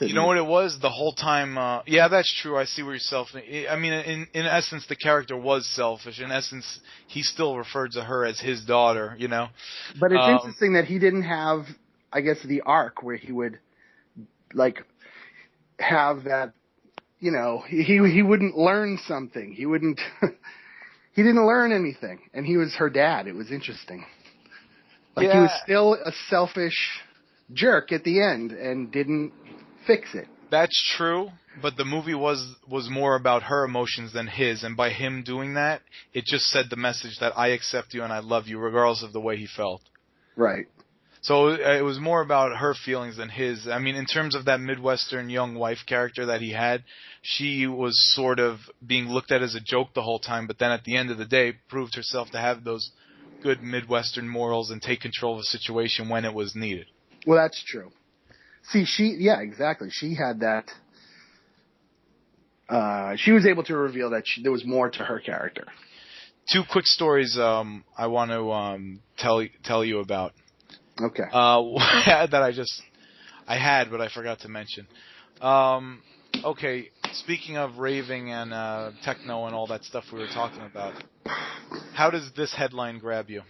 You know what it was the whole time? Yeah, that's true. I see where you're selfish. I mean, in essence, the character was selfish. In essence, he still referred to her as his daughter. You know. But it's interesting that he didn't have, I guess, the arc where he would like have that. You know, he wouldn't learn something. He wouldn't. He didn't learn anything, and he was her dad. It was interesting. Like he was still a selfish jerk at the end and didn't fix it. That's true, but the movie was more about her emotions than his, and by him doing that, it just said the message that I accept you and I love you regardless of the way he felt. Right. So it was more about her feelings than his. I mean, in terms of that Midwestern young wife character that he had, she was sort of being looked at as a joke the whole time, but then at the end of the day proved herself to have those good Midwestern morals and take control of a situation when it was needed. Well, that's true. See, exactly. She had that. She was able to reveal that there was more to her character. Two quick stories I want to tell you about. Okay. That I had, but I forgot to mention. Okay, speaking of raving and techno and all that stuff we were talking about, how does this headline grab you?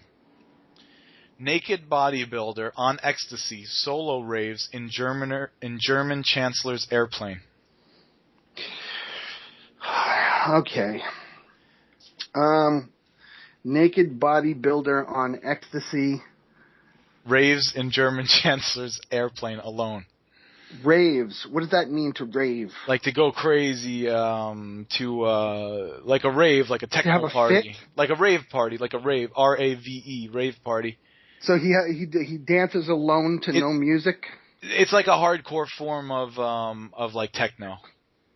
Naked bodybuilder on ecstasy solo raves in German chancellor's airplane. Okay. Naked bodybuilder on ecstasy. Raves in German chancellor's airplane alone. Raves. What does that mean to rave? Like to go crazy, like a rave, like a techno party. Fit? Like a rave party, like a rave, R-A-V-E, rave party. So he dances alone to no music? It's like a hardcore form of like techno.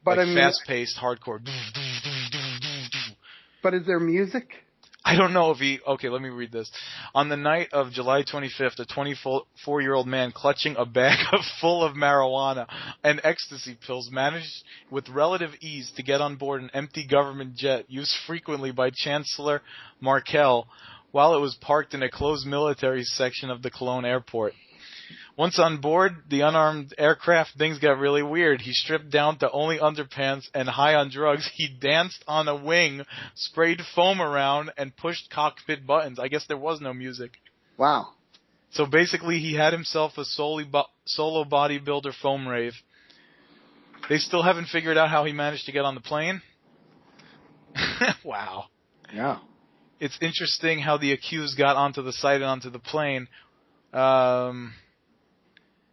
But like I mean, fast-paced hardcore. But is there music? I don't know if okay, let me read this. On the night of July 25th, a 24-year-old man clutching a bag full of marijuana and ecstasy pills managed with relative ease to get on board an empty government jet used frequently by Chancellor Merkel while it was parked in a closed military section of the Cologne airport. Once on board the unarmed aircraft, things got really weird. He stripped down to only underpants and high on drugs. He danced on a wing, sprayed foam around, and pushed cockpit buttons. I guess there was no music. Wow. So basically he had himself a solo bodybuilder foam rave. They still haven't figured out how he managed to get on the plane. Wow. Yeah. It's interesting how the accused got onto the site and onto the plane.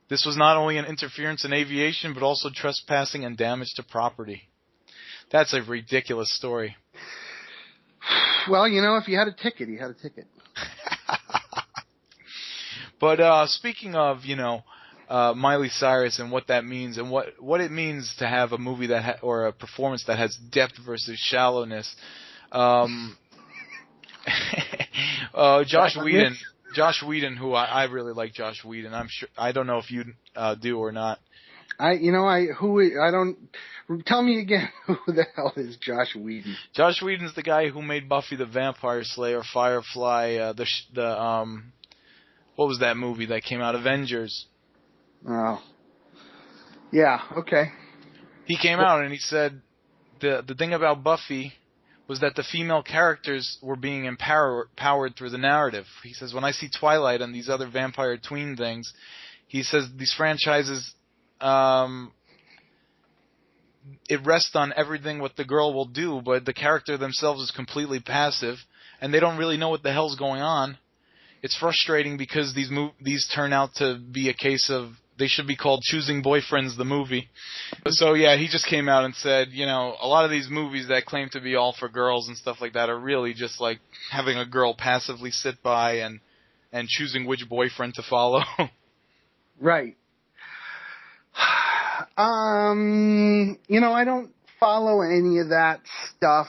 This was not only an interference in aviation, but also trespassing and damage to property. That's a ridiculous story. Well, you know, if he had a ticket, he had a ticket. But speaking of, you know, Miley Cyrus and what that means and what it means to have a movie that or a performance that has depth versus shallowness, Josh Whedon, who I really like Josh Whedon. I'm sure I don't know if you do or not. Tell me again, who the hell is Josh Whedon? Josh Whedon's the guy who made Buffy the Vampire Slayer, Firefly, what was that movie that came out? Avengers. Oh. Yeah, okay. He came out and he said the thing about Buffy was that the female characters were being empowered through the narrative. He says, when I see Twilight and these other vampire tween things, he says these franchises, it rests on everything what the girl will do, but the character themselves is completely passive, and they don't really know what the hell's going on. It's frustrating because these turn out to be a case of they should be called Choosing Boyfriends, the movie. So, yeah, he just came out and said, you know, a lot of these movies that claim to be all for girls and stuff like that are really just like having a girl passively sit by and choosing which boyfriend to follow. Right. You know, I don't follow any of that stuff,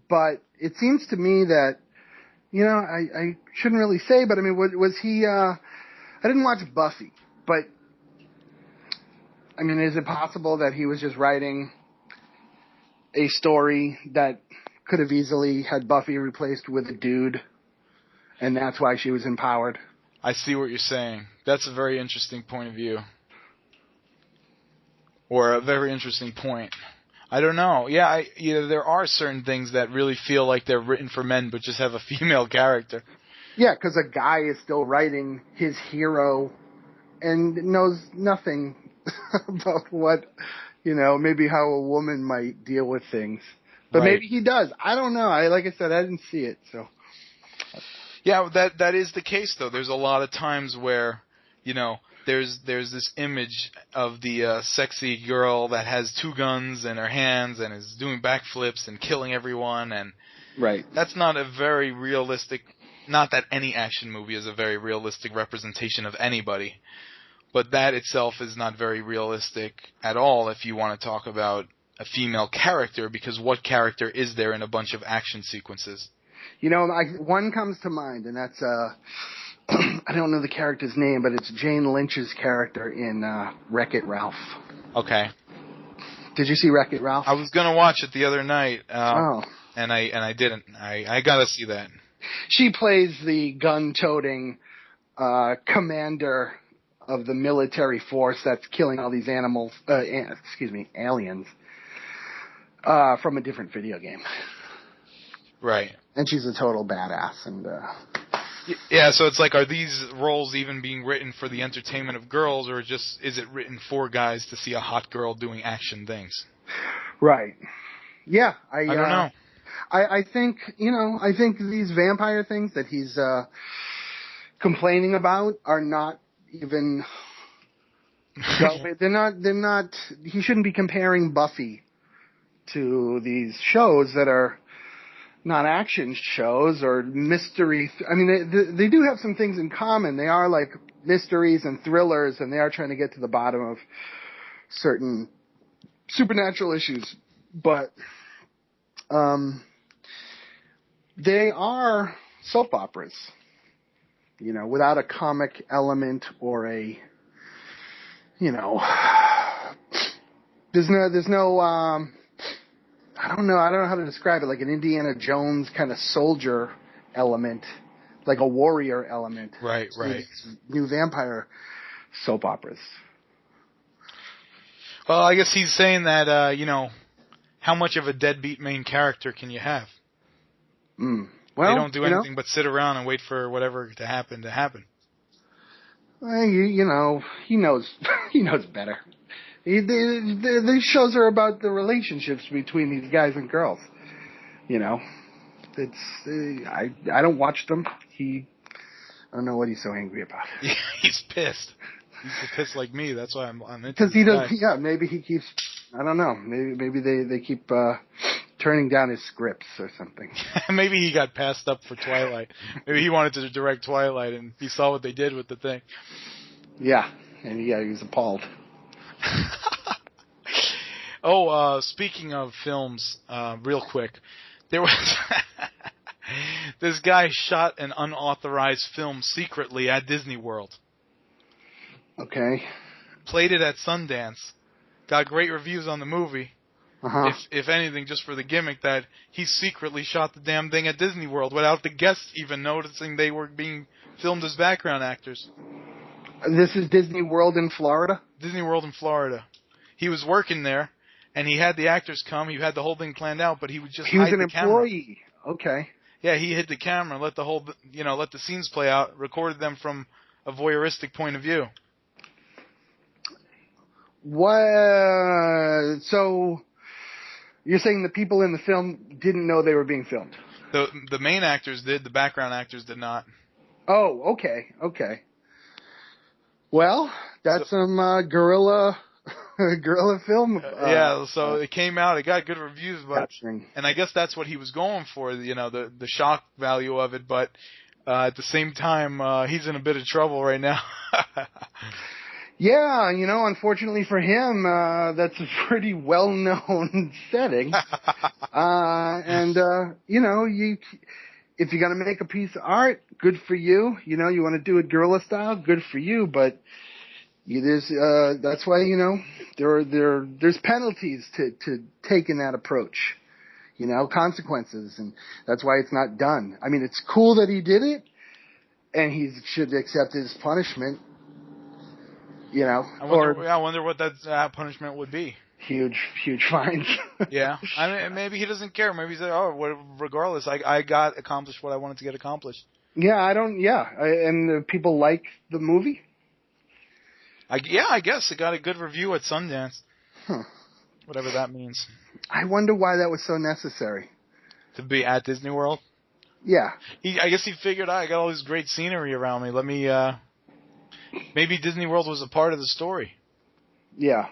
but it seems to me that, you know, I shouldn't really say, but I mean, was he, I didn't watch Buffy, but I mean, is it possible that he was just writing a story that could have easily had Buffy replaced with a dude, and that's why she was empowered? I see what you're saying. That's a very interesting point of view. or a very interesting point. I don't know. Yeah, there are certain things that really feel like they're written for men, but just have a female character. Yeah, because a guy is still writing his hero and knows nothing about what, maybe how a woman might deal with things. But Right. maybe he does. I don't know. Like I said, I didn't see it, so. Yeah, that is the case, though. There's a lot of times where, there's this image of the sexy girl that has 2 guns in her hands and is doing backflips and killing everyone, and Right. that's not a very realistic. Not that any action movie is a very realistic representation of anybody, but that itself is not very realistic at all if you want to talk about a female character, because what character is there in a bunch of action sequences? One comes to mind, and that's I don't know the character's name, but it's Jane Lynch's character in Wreck-It Ralph. Okay. Did you see Wreck-It Ralph? I was gonna watch it the other night, Oh. and I didn't. I gotta see that. She plays the gun-toting commander of the military force that's killing all these aliens, from a different video game. Right. And she's a total badass. And yeah, so it's like, are these roles even being written for the entertainment of girls, or just is it written for guys to see a hot girl doing action things? Right. Yeah. I don't know. I think, I think these vampire things that he's complaining about are not even... they're not... He shouldn't be comparing Buffy to these shows that are not action shows or mystery. I mean, they do have some things in common. They are like mysteries and thrillers, and they are trying to get to the bottom of certain supernatural issues. But they are soap operas, without a comic element or a, there's no I don't know how to describe it, like an Indiana Jones kind of soldier element, like a warrior element. Right. These new vampire soap operas. Well, I guess he's saying that, how much of a deadbeat main character can you have? Well, they don't do anything but sit around and wait for whatever to happen. Well, he knows he knows better. These shows are about the relationships between these guys and girls. It's I don't watch them. I don't know what he's so angry about. He's pissed. He's pissed like me. That's why I'm into. Because he does. Yeah, maybe he keeps. I don't know. Maybe they keep turning down his scripts or something. Maybe he got passed up for Twilight. Maybe he wanted to direct Twilight, and he saw what they did with the thing. Yeah, and he was appalled. Speaking of films, real quick, there was this guy shot an unauthorized film secretly at Disney World. Okay. Played it at Sundance. Got great reviews on the movie. Uh-huh. If anything, just for the gimmick that he secretly shot the damn thing at Disney World without the guests even noticing they were being filmed as background actors. This is Disney World in Florida? Disney World in Florida. He was working there, and he had the actors come. He had the whole thing planned out, but he would just hide the camera. He was an employee. Okay. Yeah, he hid the camera, let the scenes play out, recorded them from a voyeuristic point of view. What? So you're saying the people in the film didn't know they were being filmed? The main actors did. The background actors did not. Oh, okay. Well, that's some guerrilla film. So it came out. It got good reviews, and I guess that's what he was going for. The shock value of it, but at the same time, he's in a bit of trouble right now. Yeah, unfortunately for him, that's a pretty well-known setting. If you're going to make a piece of art, good for you. You want to do it guerrilla style, good for you. But that's why, there's penalties to taking that approach. Consequences, and that's why it's not done. I mean, it's cool that he did it, and he should accept his punishment. You know, I wonder what that punishment would be. huge fines. Yeah, I mean, maybe he doesn't care. Maybe he's like, oh, regardless, I got accomplished what I wanted to get accomplished. Yeah, and the people like the movie. I guess it got a good review at Sundance. Huh. Whatever that means. I wonder why that was so necessary. To be at Disney World? Yeah. I guess he figured, I got all this great scenery around me. Let me, maybe Disney World was a part of the story. Yeah.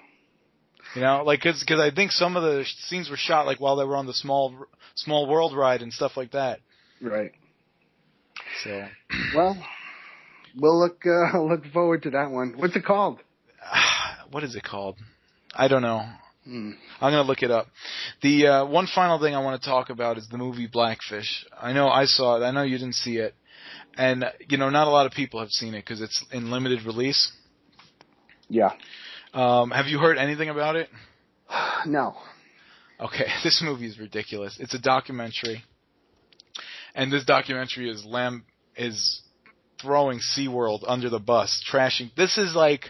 You know, like, cause I think some of the scenes were shot, like, while they were on the Small World ride and stuff like that. Right. So. Well, we'll look forward to that one. What's it called? What is it called? I don't know. I'm going to look it up. The one final thing I want to talk about is the movie Blackfish. I know I saw it. I know you didn't see it. And, you know, not a lot of people have seen it because it's in limited release. Yeah. Have you heard anything about it? No. Okay, this movie is ridiculous. It's a documentary. And this documentary is throwing SeaWorld under the bus, trashing. This is like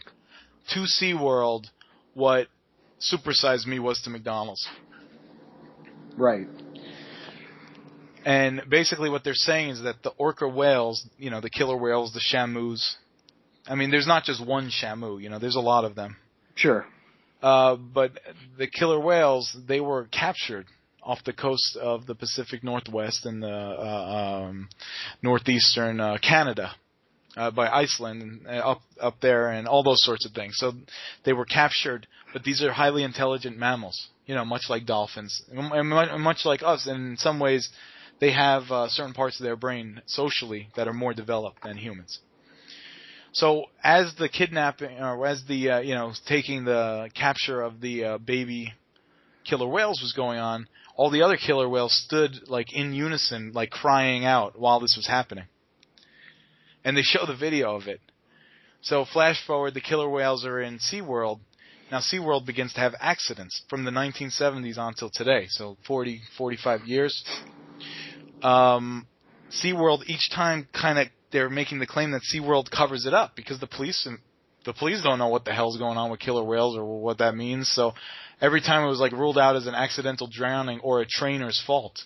to SeaWorld what Super Size Me was to McDonald's. Right. And basically what they're saying is that the orca whales, you know, the killer whales, the shamus, I mean, there's not just one shamu, you know, there's a lot of them. Sure. But the killer whales, they were captured off the coast of the Pacific Northwest and the northeastern Canada. By Iceland and up there and all those sorts of things. So they were captured, but these are highly intelligent mammals, you know, much like dolphins, and much like us. And in some ways, they have certain parts of their brain socially that are more developed than humans. So as the kidnapping, or as the taking the capture of the baby killer whales was going on, all the other killer whales stood like in unison, like crying out while this was happening. And they show the video of it. So flash forward, the killer whales are in SeaWorld. Now SeaWorld begins to have accidents from the 1970s on till today, so 40, 45 years. SeaWorld, each time they're making the claim that SeaWorld covers it up because the police don't know what the hell's going on with killer whales or what that means. So every time it was like ruled out as an accidental drowning or a trainer's fault.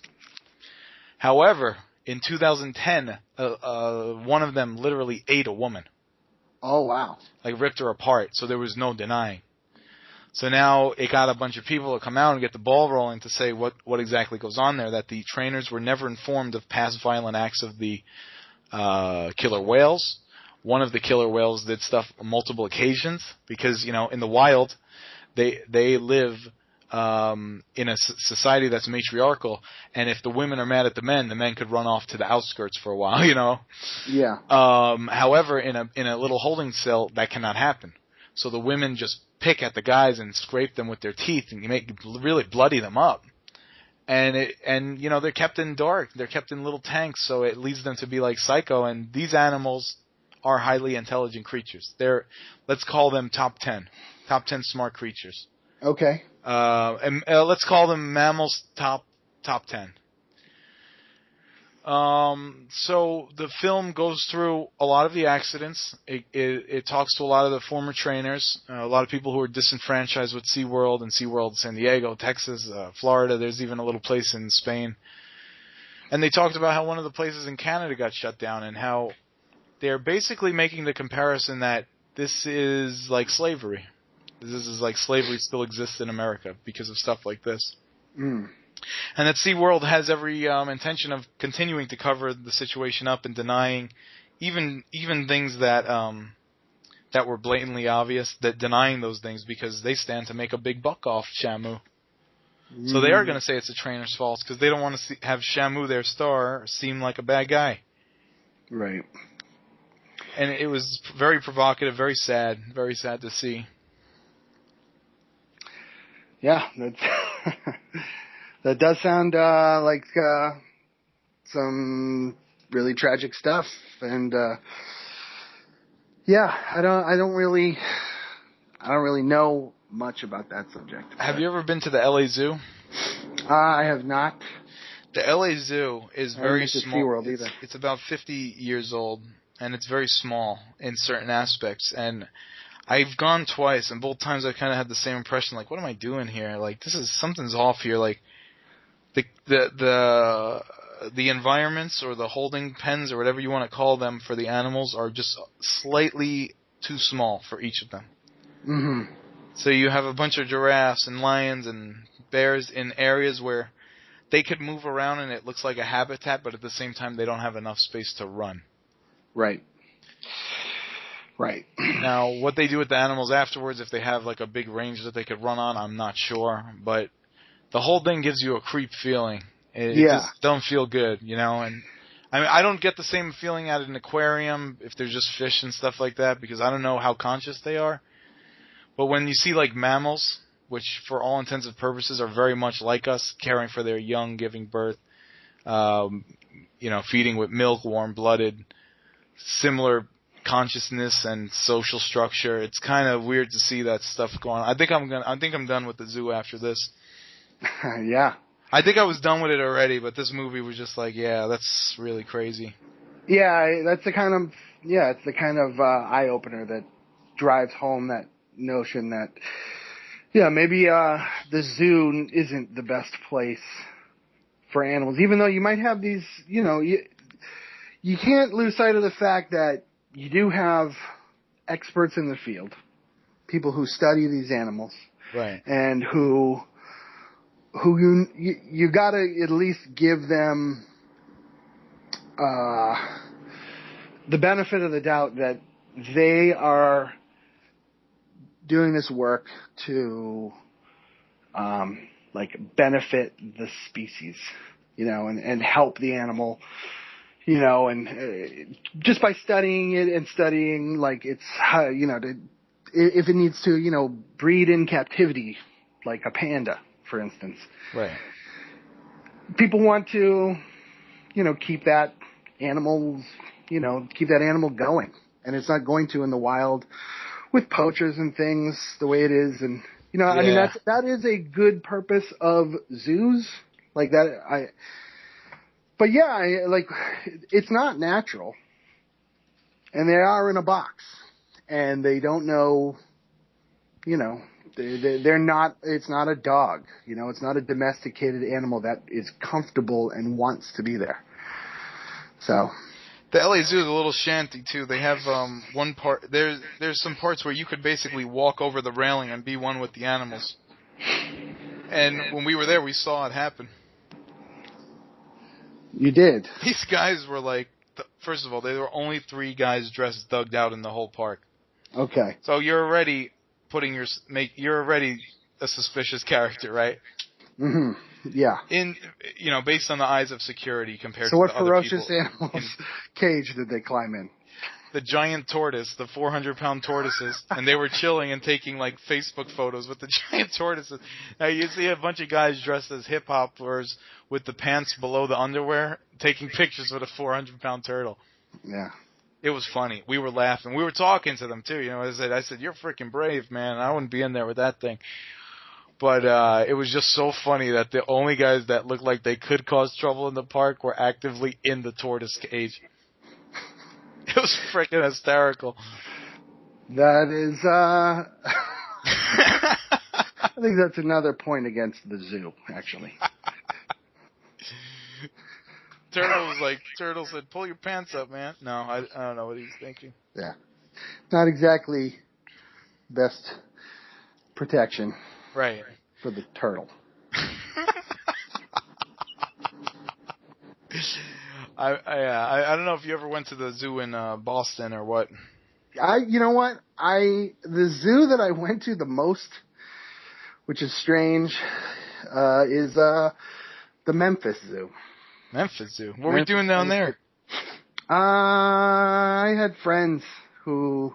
However, in 2010, one of them literally ate a woman. Oh, wow. Like ripped her apart, so there was no denying. So now it got a bunch of people to come out and get the ball rolling to say what exactly goes on there, that the trainers were never informed of past violent acts of the killer whales. One of the killer whales did stuff on multiple occasions because, you know, in the wild, they live in a society that's matriarchal, and if the women are mad at the men could run off to the outskirts for a while, you know. Yeah. However, in a little holding cell, that cannot happen. So the women just pick at the guys and scrape them with their teeth and really bloody them up. And you know, they're kept in dark. They're kept in little tanks, so it leads them to be like psycho. And these animals are highly intelligent creatures. Let's call them top 10 smart creatures. Okay. And let's call them mammals top 10. So the film goes through a lot of the accidents. It talks to a lot of the former trainers, a lot of people who are disenfranchised with SeaWorld and SeaWorld San Diego, Texas, Florida. There's even a little place in Spain. And they talked about how one of the places in Canada got shut down and how they're basically making the comparison that this is like slavery. This is like slavery still exists in America because of stuff like this. Mm. And that SeaWorld has every intention of continuing to cover the situation up and denying even things that were blatantly obvious, that denying those things because they stand to make a big buck off Shamu. Mm. So they are going to say it's a trainer's fault because they don't want to have Shamu, their star, seem like a bad guy. Right. And it was very provocative, very sad to see. Yeah, that does sound like some really tragic stuff, and yeah, I don't really know much about that subject. Have you ever been to the LA Zoo? I have not. The LA Zoo is very small. It's about 50 years old, and it's very small in certain aspects. And I've gone twice, and both times I kind of had the same impression. Like, what am I doing here? Like, something's off here. Like, the environments or the holding pens or whatever you want to call them for the animals are just slightly too small for each of them. Mm-hmm. So you have a bunch of giraffes and lions and bears in areas where they could move around and it looks like a habitat, but at the same time they don't have enough space to run. Right. Right. Now, what they do with the animals afterwards, if they have like a big range that they could run on, I'm not sure. But the whole thing gives you a creep feeling. It just don't feel good, you know. And I mean, I don't get the same feeling at an aquarium if there's just fish and stuff like that because I don't know how conscious they are. But when you see like mammals, which for all intents and purposes are very much like us, caring for their young, giving birth, you know, feeding with milk, warm-blooded, similar consciousness and social structure. It's kind of weird to see that stuff going on. I think I'm done with the zoo after this. Yeah. I think I was done with it already, but this movie was just like, yeah, that's really crazy. Yeah, that's the kind of it's the kind of eye opener that drives home that notion that maybe the zoo isn't the best place for animals, even though you might have these, you know, you can't lose sight of the fact that you do have experts in the field, people who study these animals, right, and who you got to at least give them the benefit of the doubt that they are doing this work to like benefit the species, you know, and help the animal, you know, and just by studying it and studying like it's, you know, if it needs to, you know, breed in captivity, like a panda, for instance. right. People want to, you know, keep that animal going, and it's not going to in the wild with poachers and things the way it is, and you know, I mean that is a good purpose of zoos, like that. But like it's not natural, and they are in a box, and they don't know, you know. They're not. It's not a dog. You know, it's not a domesticated animal that is comfortable and wants to be there. So, the LA Zoo is a little shanty too. They have one part. There's some parts where you could basically walk over the railing and be one with the animals. And when we were there, we saw it happen. You did. These guys were like, first of all, there were only 3 guys dressed dugged out in the whole park. Okay. So you're already you're already a suspicious character, right? Mm-hmm. Yeah. In, you know, based on the eyes of security compared to the other people. So what ferocious animals cage did they climb in? The giant tortoise, the 400-pound tortoises, and they were chilling and taking like Facebook photos with the giant tortoises. Now you see a bunch of guys dressed as hip hoppers with the pants below the underwear taking pictures with a 400-pound turtle. Yeah. It was funny. We were laughing. We were talking to them too. You know, I said, "You're freaking brave, man. I wouldn't be in there with that thing." But it was just so funny that the only guys that looked like they could cause trouble in the park were actively in the tortoise cage. It was freaking hysterical. That is, I think that's another point against the zoo, actually. Turtle said, "Pull your pants up, man." No, I don't know what he was thinking. Yeah. Not exactly best protection. Right. For the turtle. I don't know if you ever went to the zoo in Boston or what. You know what? The zoo that I went to the most, which is strange, is the Memphis Zoo. Memphis Zoo. What were we doing down there? I had friends who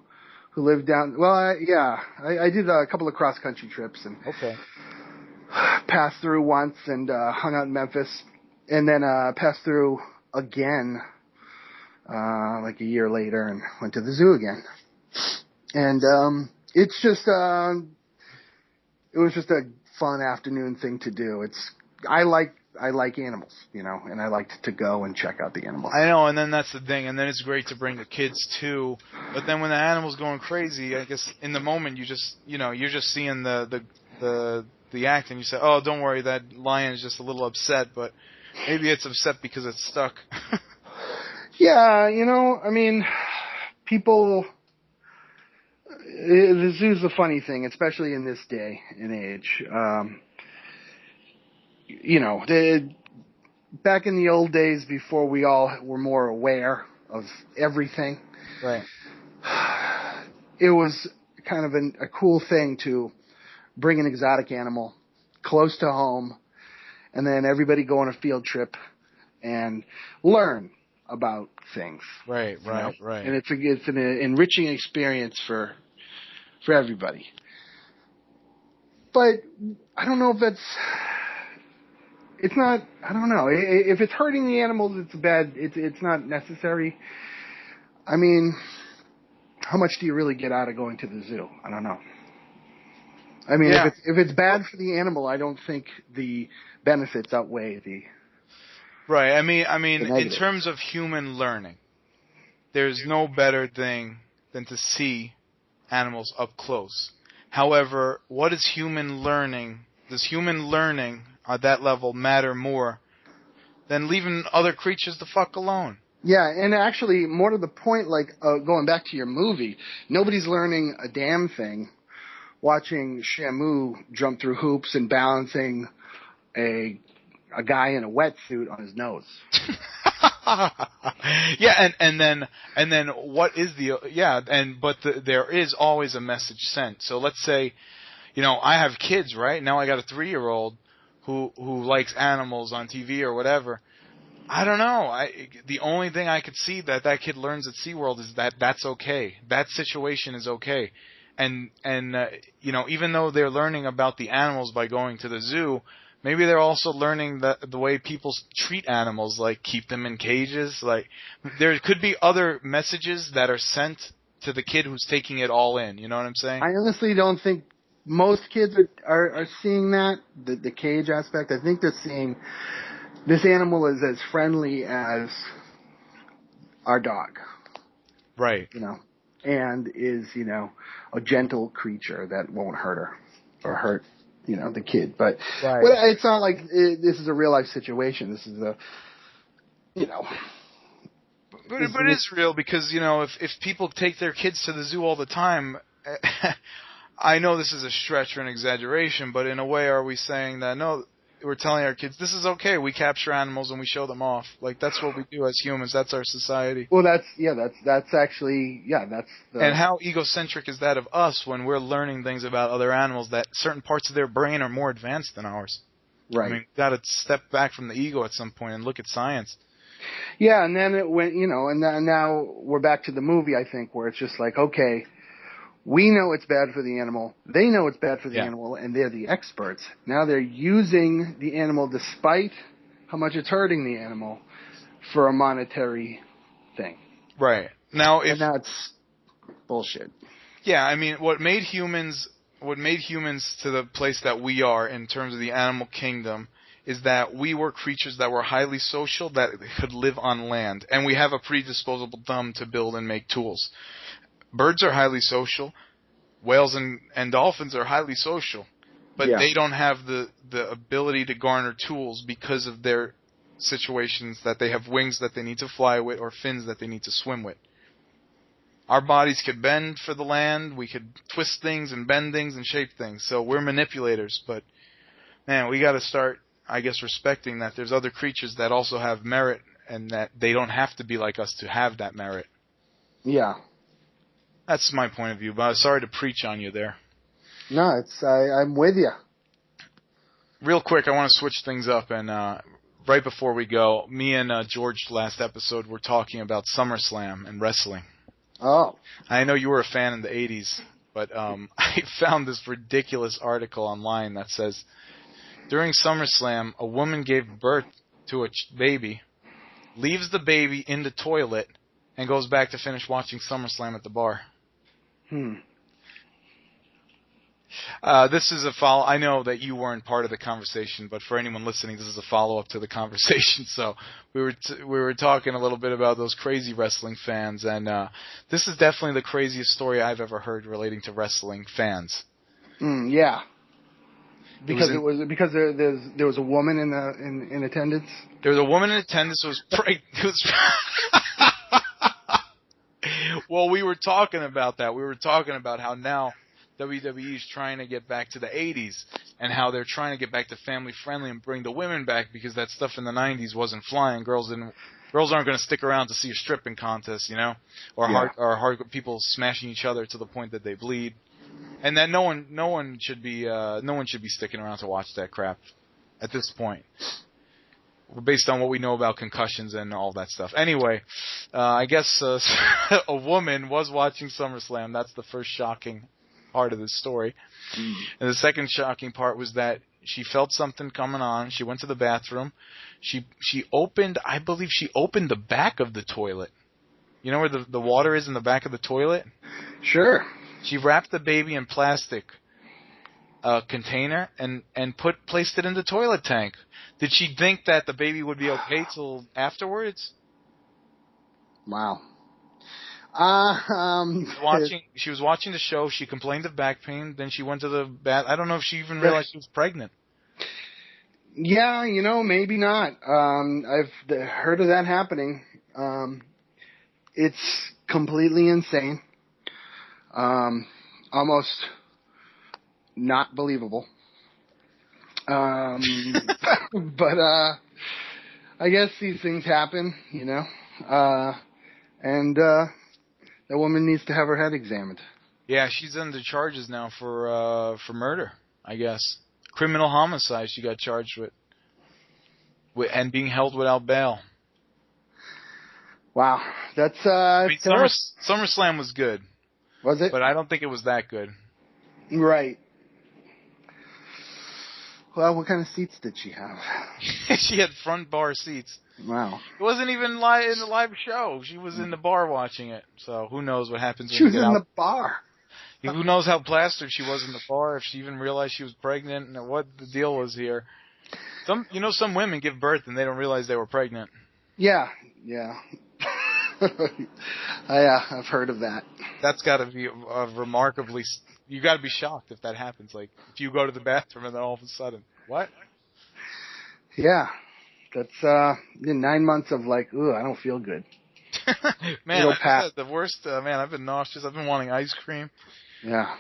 lived down. Well, I did a couple of cross country trips and passed through once and hung out in Memphis, and then passed through again like a year later and went to the zoo again. And it's just it was just a fun afternoon thing to do. I I like animals, you know, and I like to go and check out the animals. I know, and then that's the thing, and then it's great to bring the kids too. But then when the animal's going crazy, I guess in the moment you're just seeing the act, and you say, oh, don't worry, that lion is just a little upset, but maybe it's upset because it's stuck. Yeah, you know, I mean, people. The zoo's a funny thing, especially in this day and age. You know, back in the old days before we all were more aware of everything, Right. it was kind of a cool thing to bring an exotic animal close to home, and then everybody go on a field trip and learn about things. Right. And it's an enriching experience for everybody. But I don't know if it's not. I don't know if it's hurting the animals. It's bad. It's not necessary. I mean, how much do you really get out of going to the zoo? I don't know. I mean, Yeah. if it's bad for the animal, I don't think the benefits outweigh the. Right. I mean, in terms of human learning, there's no better thing than to see animals up close. However, what is human learning? Does human learning at that level matter more than leaving other creatures the fuck alone? Yeah, and actually, more to the point, like going back to your movie, nobody's learning a damn thing watching Shamu jump through hoops and balancing a guy in a wetsuit on his nose. Yeah, and then what is there is always a message sent. So let's say, you know, I have kids, right? Now I got a 3-year-old who likes animals on TV or whatever. I don't know. The only thing I could see that kid learns at SeaWorld is that's okay. That situation is okay. And you know, even though they're learning about the animals by going to the zoo, maybe they're also learning the way people treat animals, like keep them in cages. Like there could be other messages that are sent to the kid who's taking it all in. You know what I'm saying? I honestly don't think most kids are seeing that, the cage aspect. I think they're seeing this animal is as friendly as our dog. Right. You know, and is, you know, a gentle creature that won't hurt her or hurt, you know, the kid. But right. It's not like this is a real life situation. This is you know. But it is real because, you know, if people take their kids to the zoo all the time, I know this is a stretch or an exaggeration, but in a way are we saying that, no, we're telling our kids, this is okay, we capture animals and we show them off. Like, that's what we do as humans, that's our society. Well, that's actually, that's the... And how egocentric is that of us when we're learning things about other animals that certain parts of their brain are more advanced than ours? Right. I mean, we've got to step back from the ego at some point and look at science. Yeah, and then it went, you know, and now we're back to the movie, I think, where it's just like, okay, we know it's bad for the animal. They know it's bad for the animal, and they're the experts. Now they're using the animal, despite how much it's hurting the animal, for a monetary thing. Right. Now, and that's bullshit. Yeah, I mean, what made humans to the place that we are in terms of the animal kingdom is that we were creatures that were highly social, that could live on land, and we have a predisposable thumb to build and make tools. Birds are highly social. Whales and dolphins are highly social. But they don't have the ability to garner tools because of their situations, that they have wings that they need to fly with or fins that they need to swim with. Our bodies could bend for the land. We could twist things and bend things and shape things. So we're manipulators. But, man, we got to start, I guess, respecting that there's other creatures that also have merit and that they don't have to be like us to have that merit. Yeah. That's my point of view, but I'm sorry to preach on you there. No, I'm with you. Real quick, I want to switch things up, and right before we go, me and George last episode were talking about SummerSlam and wrestling. Oh. I know you were a fan in the 80s, but I found this ridiculous article online that says, during SummerSlam, a woman gave birth to a baby, leaves the baby in the toilet, and goes back to finish watching SummerSlam at the bar. This is a follow. I know that you weren't part of the conversation, but for anyone listening, this is a follow-up to the conversation. So we were talking a little bit about those crazy wrestling fans, and this is definitely the craziest story I've ever heard relating to wrestling fans. Yeah. Because there was a woman in attendance. There was a woman in attendance who was pregnant. Well, we were talking about that. We were talking about how now WWE is trying to get back to the 80s and how they're trying to get back to family friendly and bring the women back because that stuff in the 90s wasn't flying. Girls aren't going to stick around to see a stripping contest, you know, or hard people smashing each other to the point that they bleed. And that no one should be sticking around to watch that crap at this point. Based on what we know about concussions and all that stuff. Anyway, I guess a woman was watching SummerSlam. That's the first shocking part of this story. And the second shocking part was that she felt something coming on. She went to the bathroom. She opened the back of the toilet. You know where the water is in the back of the toilet? Sure. She wrapped the baby in plastic container and placed it in the toilet tank. Did she think that the baby would be okay till afterwards? Wow. She was watching the show. She complained of back pain. Then she went to the bath. I don't know if she even realized she was pregnant. Yeah, maybe not. I've heard of that happening. It's completely insane. Almost not believable. But I guess these things happen, and the woman needs to have her head examined. Yeah, she's under charges now for murder, I guess. Criminal homicide she got charged with and being held without bail. Wow, that's SummerSlam was good. Was it? But I don't think it was that good. Right. Well, what kind of seats did she have? She had front bar seats. Wow. It wasn't even in the live show. She was in the bar watching it. So who knows what happens when she was you get in out. The bar. Who knows how plastered she was in the bar, if she even realized she was pregnant and what the deal was here. Some women give birth and they don't realize they were pregnant. Yeah. I've heard of that. That's got to be remarkably. You got to be shocked if that happens. Like if you go to the bathroom and then all of a sudden, what? Yeah, that's 9 months of like, ooh, I don't feel good. Man, I said the worst. Man, I've been nauseous. I've been wanting ice cream. Yeah.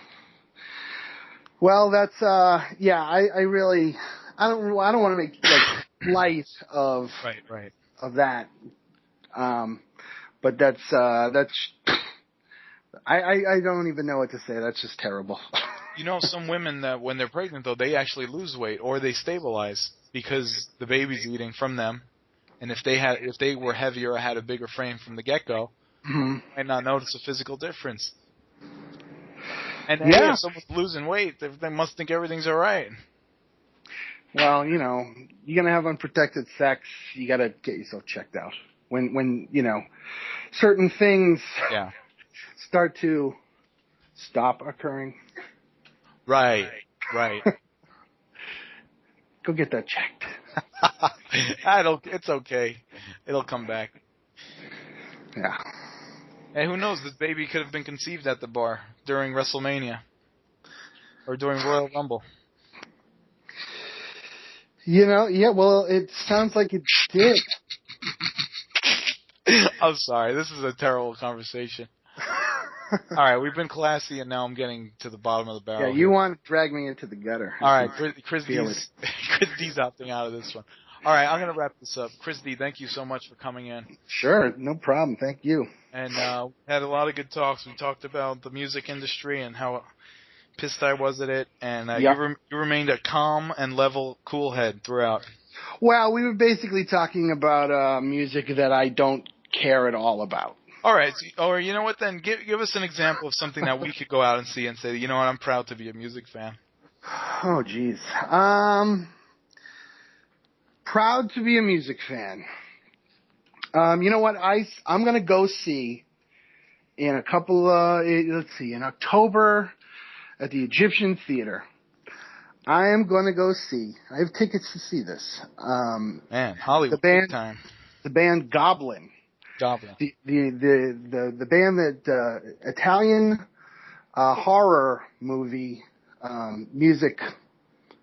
Well, that's I really I don't want to make like light of right of that. But that's I don't even know what to say. That's just terrible. Some women that when they're pregnant though, they actually lose weight or they stabilize because the baby's eating from them. And if they were heavier or had a bigger frame from the get-go, might not notice a physical difference. And if someone's losing weight, they must think everything's all right. Well, you're gonna have unprotected sex. You gotta get yourself checked out. When certain things start to stop occurring. Right. Go get that checked. It's okay. It'll come back. Yeah. Hey, who knows? This baby could have been conceived at the bar during WrestleMania or during Royal Rumble. Well, it sounds like it did. I'm sorry. This is a terrible conversation. All right, we've been classy, and now I'm getting to the bottom of the barrel. Yeah, you want to drag me into the gutter. All right, Chris D's opting out of this one. All right, I'm going to wrap this up. Chris D, thank you so much for coming in. Sure, no problem. Thank you. And had a lot of good talks. We talked about the music industry and how pissed I was at it, and you remained a calm and level, cool head throughout. Well, we were basically talking about music that I don't care at all about. All right. Or you know what then? Give us an example of something that we could go out and see and say, you know what, I'm proud to be a music fan. Oh, geez. Proud to be a music fan. You know what? I'm going to go see in a couple, in October, at the Egyptian Theater. I am going to go see. I have tickets to see this. Man, Hollywood, big time. The band Goblin. Goblin. The band that Italian horror movie music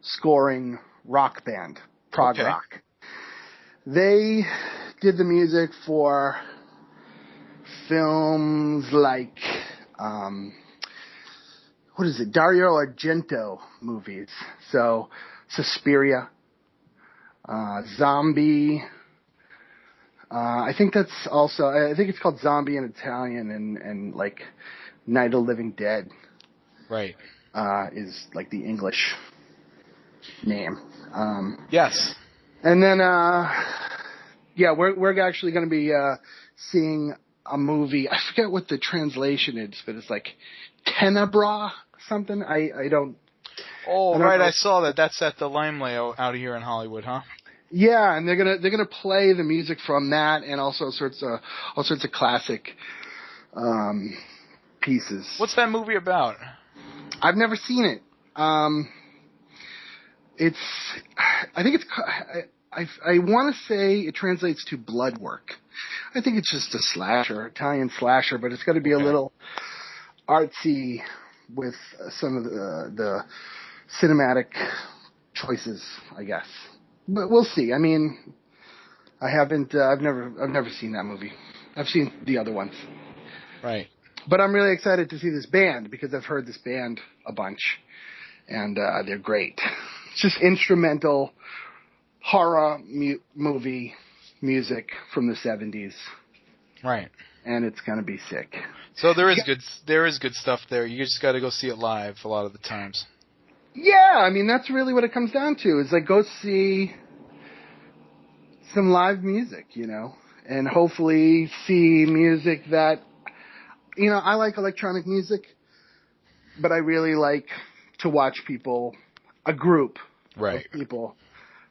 scoring rock band, prog rock. They did the music for films like what is it? Dario Argento movies. So Suspiria, Zombie. I think that's also. I think it's called Zombie in Italian, and like Night of the Living Dead. Right. Is like the English name. Yes. And then, we're actually going to be seeing a movie. I forget what the translation is, but it's like Tenebra something. I don't. Oh, right. I saw that. That's at the Limelight out here in Hollywood, huh? Yeah, and they're gonna play the music from that, and also all sorts of classic pieces. What's that movie about? I've never seen it. I want to say it translates to blood work. I think it's just a slasher, Italian slasher, but it's going to be a little artsy with some of the cinematic choices, I guess. But we'll see. I mean, I've never seen that movie. I've seen the other ones. Right. But I'm really excited to see this band because I've heard this band a bunch, and they're great. It's just instrumental horror movie music from the 70s. Right. And it's going to be sick. So there is good stuff there. You just got to go see it live a lot of the times. Yeah, I mean, that's really what it comes down to. Is like go see some live music, and hopefully see music that, I like electronic music, but I really like to watch a group of people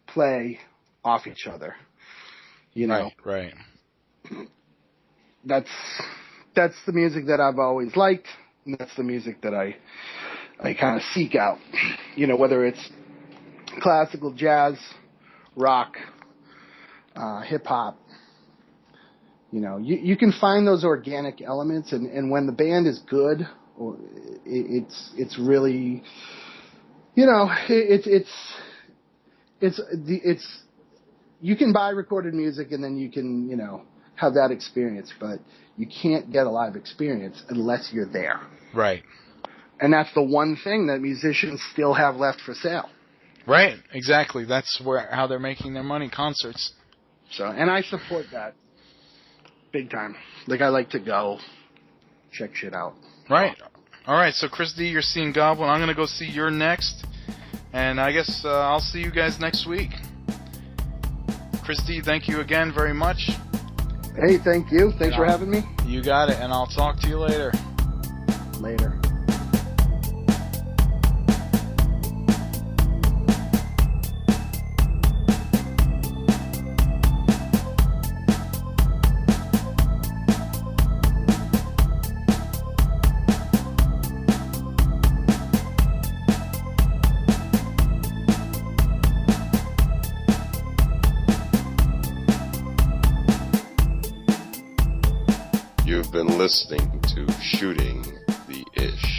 play off each other. Right. That's the music that I've always liked, and that's the music that I kind of seek out. Whether it's classical, jazz, rock, hip hop. You can find those organic elements, and when the band is good, it's really, it's you can buy recorded music and then you can, have that experience, but you can't get a live experience unless you're there. Right. And that's the one thing that musicians still have left for sale. Right, exactly. That's how they're making their money, concerts. So, and I support that big time. Like, I like to go check shit out. Right. All right, so Chris D, you're seeing Goblin. I'm going to go see your next, and I guess I'll see you guys next week. Chris D, thank you again very much. Hey, thank you. Thanks for having me. You got it, and I'll talk to you later. Later. You've been listening to Shooting the Ish.